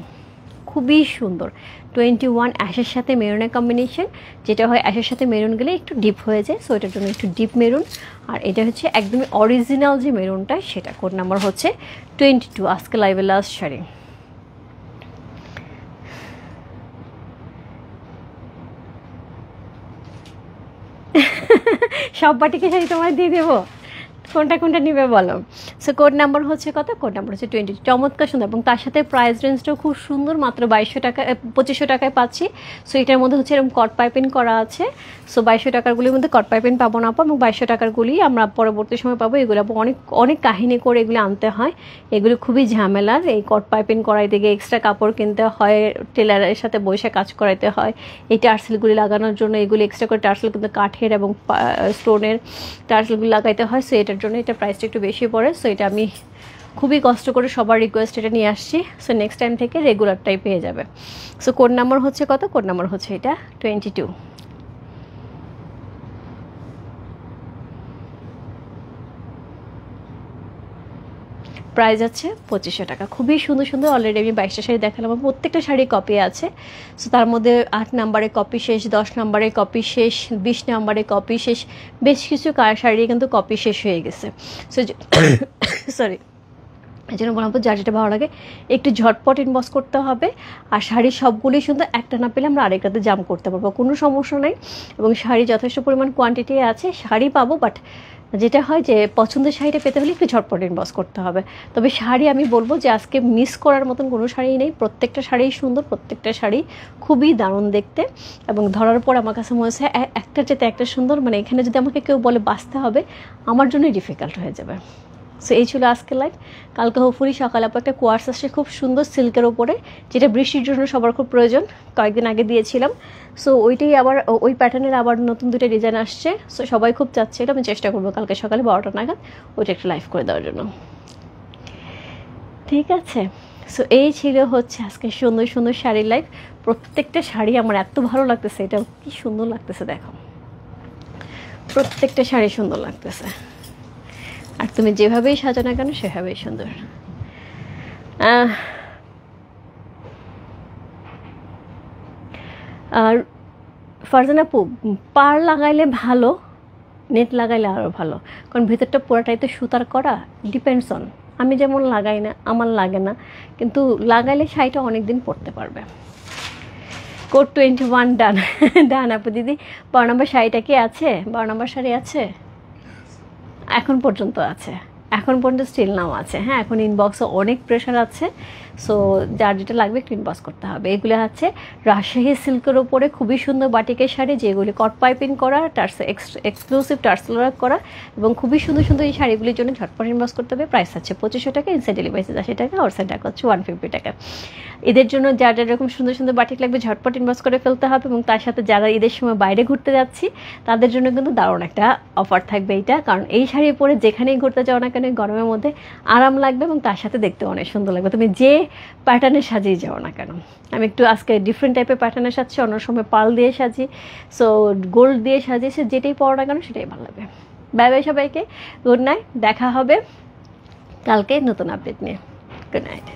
খুবই সুন্দর। 21 অ্যাশের সাথে মেরুনের কম্বিনেশন, যেটা হয় অ্যাশের সাথে মেরুন গেলে একটু ডিপ হয়ে যায়, সো এটার জন্য একটু ডিপ মেরুন। আর এটা হচ্ছে একদমই অরিজিনাল যে মেরুনটা সেটা। কোড নাম্বার হচ্ছে 22। আজকে লাইভে লাস্ট শাড়ি। সব বাটিকে শাড়ি তোমায় দিয়ে দেবো, কোনটা কোনটা নিবে বলো। সো কোড নাম্বার হচ্ছে কত? কোড নাম্বার হচ্ছে 20। চমৎকার সুন্দর, এবং তার সাথে প্রাইস রেঞ্জটাও খুব সুন্দর, মাত্র 2200 টাকা, 2500 টাকায় পাচ্ছি। সো এটার মধ্যে হচ্ছে এরকম কট পাইপিং করা আছে। সো 2200 টাকারগুলির মধ্যে কট পাইপিং পাবো না, এবং 2200 টাকারগুলি আমরা পরবর্তী সময় পাবো। এগুলো অনেক অনেক কাহিনী করে এগুলো আনতে হয়, এগুলো খুবই ঝামেলার। এই কট পাইপিং করাইতে গিয়ে এক্সট্রা কাপড় কিনতে হয়, টেলারের সাথে বসে কাজ করাইতে হয়। এই টার্সেলগুলি লাগানোর জন্য এগুলি এক্সট্রা করে টার্সেল কিন্তু কাঠের এবং স্টোনের টার্সেলগুলি লাগাইতে হয়। সো এটার জন্য এটা প্রাইসটা একটু বেশি পড়ে। সো এটা আমি খুবই কষ্ট করে সবার রিকোয়েস্ট এটা নিয়ে আসছি। সো নেক্সট টাইম থেকে রেগুলারটাই পেয়ে যাবে। সো কোড নাম্বার হচ্ছে কত? কোড নাম্বার হচ্ছে এটা 22। প্রাইস আছে 2500 টাকা। খুবই সুন্দর সুন্দর, অলরেডি আমি 22টা শাড়ি দেখালাম, প্রত্যেকটা শাড়ি কপি আছে। সো তার মধ্যে 8 নাম্বারে কপি শেষ, 10 নাম্বারে কপি শেষ, 20 নাম্বারে কপি শেষ, বেশ কিছু শাড়ি কিন্তু কপি শেষ হয়ে গেছে। সো সরি, এই জন্য বললাম, যার যেটা ভালো লাগে একটু ঝটপট ইনবক্স করতে হবে। আর শাড়ির সবগুলি সুন্দর, একটা না পেলে আমরা আরেকটাতে জাম করতে পারবো, কোনো সমস্যা নাই। এবং শাড়ি যথেষ্ট পরিমাণ কোয়ান্টিটি আছে, শাড়ি পাবো। বাট যেটা হয় যে পছন্দের শাড়িটা পেতে হলে একটু ঝটপট ইনবক্স করতে হবে। তবে শাড়ি আমি বলবো যে আজকে মিস করার মতন কোনো শাড়ি নেই, প্রত্যেকটা শাড়িই সুন্দর, প্রত্যেকটা শাড়ি খুবই দারুণ দেখতে। এবং ধরার পর আমার কাছে মনে হচ্ছে একটার যেতে একটা সুন্দর, মানে এখানে যদি আমাকে কেউ বলে বাঁচতে হবে, আমার জন্যই ডিফিকাল্ট হয়ে যাবে। সো এই ছিল আজকের লাইভ। কালকে হোপফুলি সকালে আপু একটা কোয়ার্স আসছে খুব সুন্দর সিল্কের ওপরে, যেটা বৃষ্টির জন্য সবার খুব প্রয়োজন, কয়েকদিন আগে দিয়েছিলাম। সো ওইটাই আবার ওই প্যাটার্নের আবার নতুন 2টা ডিজাইন আসছে। সো সবাই খুব চাচ্ছিল, আমি চেষ্টা করবো কালকে সকালে 12টা নাগাদ ওইটা একটু লাইভ করে দেওয়ার জন্য, ঠিক আছে? সো এই ছিল হচ্ছে আজকে সুন্দর সুন্দর শাড়ির লাইভ। প্রত্যেকটা শাড়ি আমার এত ভালো লাগতেছে, এটা কি সুন্দর লাগতেছে দেখো, প্রত্যেকটা শাড়ি সুন্দর লাগতেছে। আর তুমি যেভাবেই সাজো না কেন সেভাবেই সুন্দর। আর ফারজানা আপু, পার লাগাইলে ভালো, নেট লাগাইলে আরও ভালো, কারণ ভিতরটা পুরোটাই তো সুতার করা। ডিপেন্ডস অন, আমি যেমন লাগাই না, আমার লাগে না, কিন্তু লাগাইলে শাড়িটা অনেক দিন পরতে পারবে। কোড 21 ডান। ডান আপু দিদি। 12 নম্বর শাড়িটা কি আছে? 12 নম্বর শাড়ি আছে, এখন পর্যন্ত আছে, এখন পর্যন্ত স্টিল নাও আছে। হ্যাঁ, এখন ইনবক্সে অনেক প্রেশার আছে। সো যার যেটা লাগবে একটু ইনবক্স করতে হবে। এগুলো হচ্ছে রাজশাহী সিল্কের ওপরে খুবই সুন্দর বাটিকের শাড়ি, যেগুলি কট পাইপিং করা, এক্সক্লুসিভ টার্সেল ওয়ার্ক করা, এবং খুবই সুন্দর সুন্দর এই শাড়িগুলির জন্য ঝটপট ইনবক্স করতে হবে। প্রাইস আছে 2500 টাকা, ইনসাইড ডেলিভারি 80 টাকা, আউটসাইড টাকা হচ্ছে 150 টাকা। ঈদের জন্য যার যার এরকম সুন্দর সুন্দর বাটিক লাগবে ঝটপট ইনবক্স করে ফেলতে হবে। এবং তার সাথে যারা ঈদের সময় বাইরে ঘুরতে যাচ্ছি তাদের জন্য কিন্তু দারুণ একটা অফার থাকবে এইটা, কারণ এই শাড়ি পরে যেখানেই ঘুরতে যাও না কেন গরমের মধ্যে আরাম লাগবে, এবং তার সাথে দেখতে অনেক সুন্দর লাগবে, তুমি যে প্যাটার্নে সাজিয়ে যাও না কেন। আমি একটু আজকে ডিফারেন্ট টাইপের প্যাটার্নে সাজছি, অন্য সময় পার্ল দিয়ে সাজি, সো গোল্ড দিয়ে সাজিয়েছে, যেটাই পরো না কেন সেটাই ভালো লাগবে। বাই বাই সবাইকে, গুড নাইট, দেখা হবে কালকে নতুন আপডেট নিয়ে। Good night.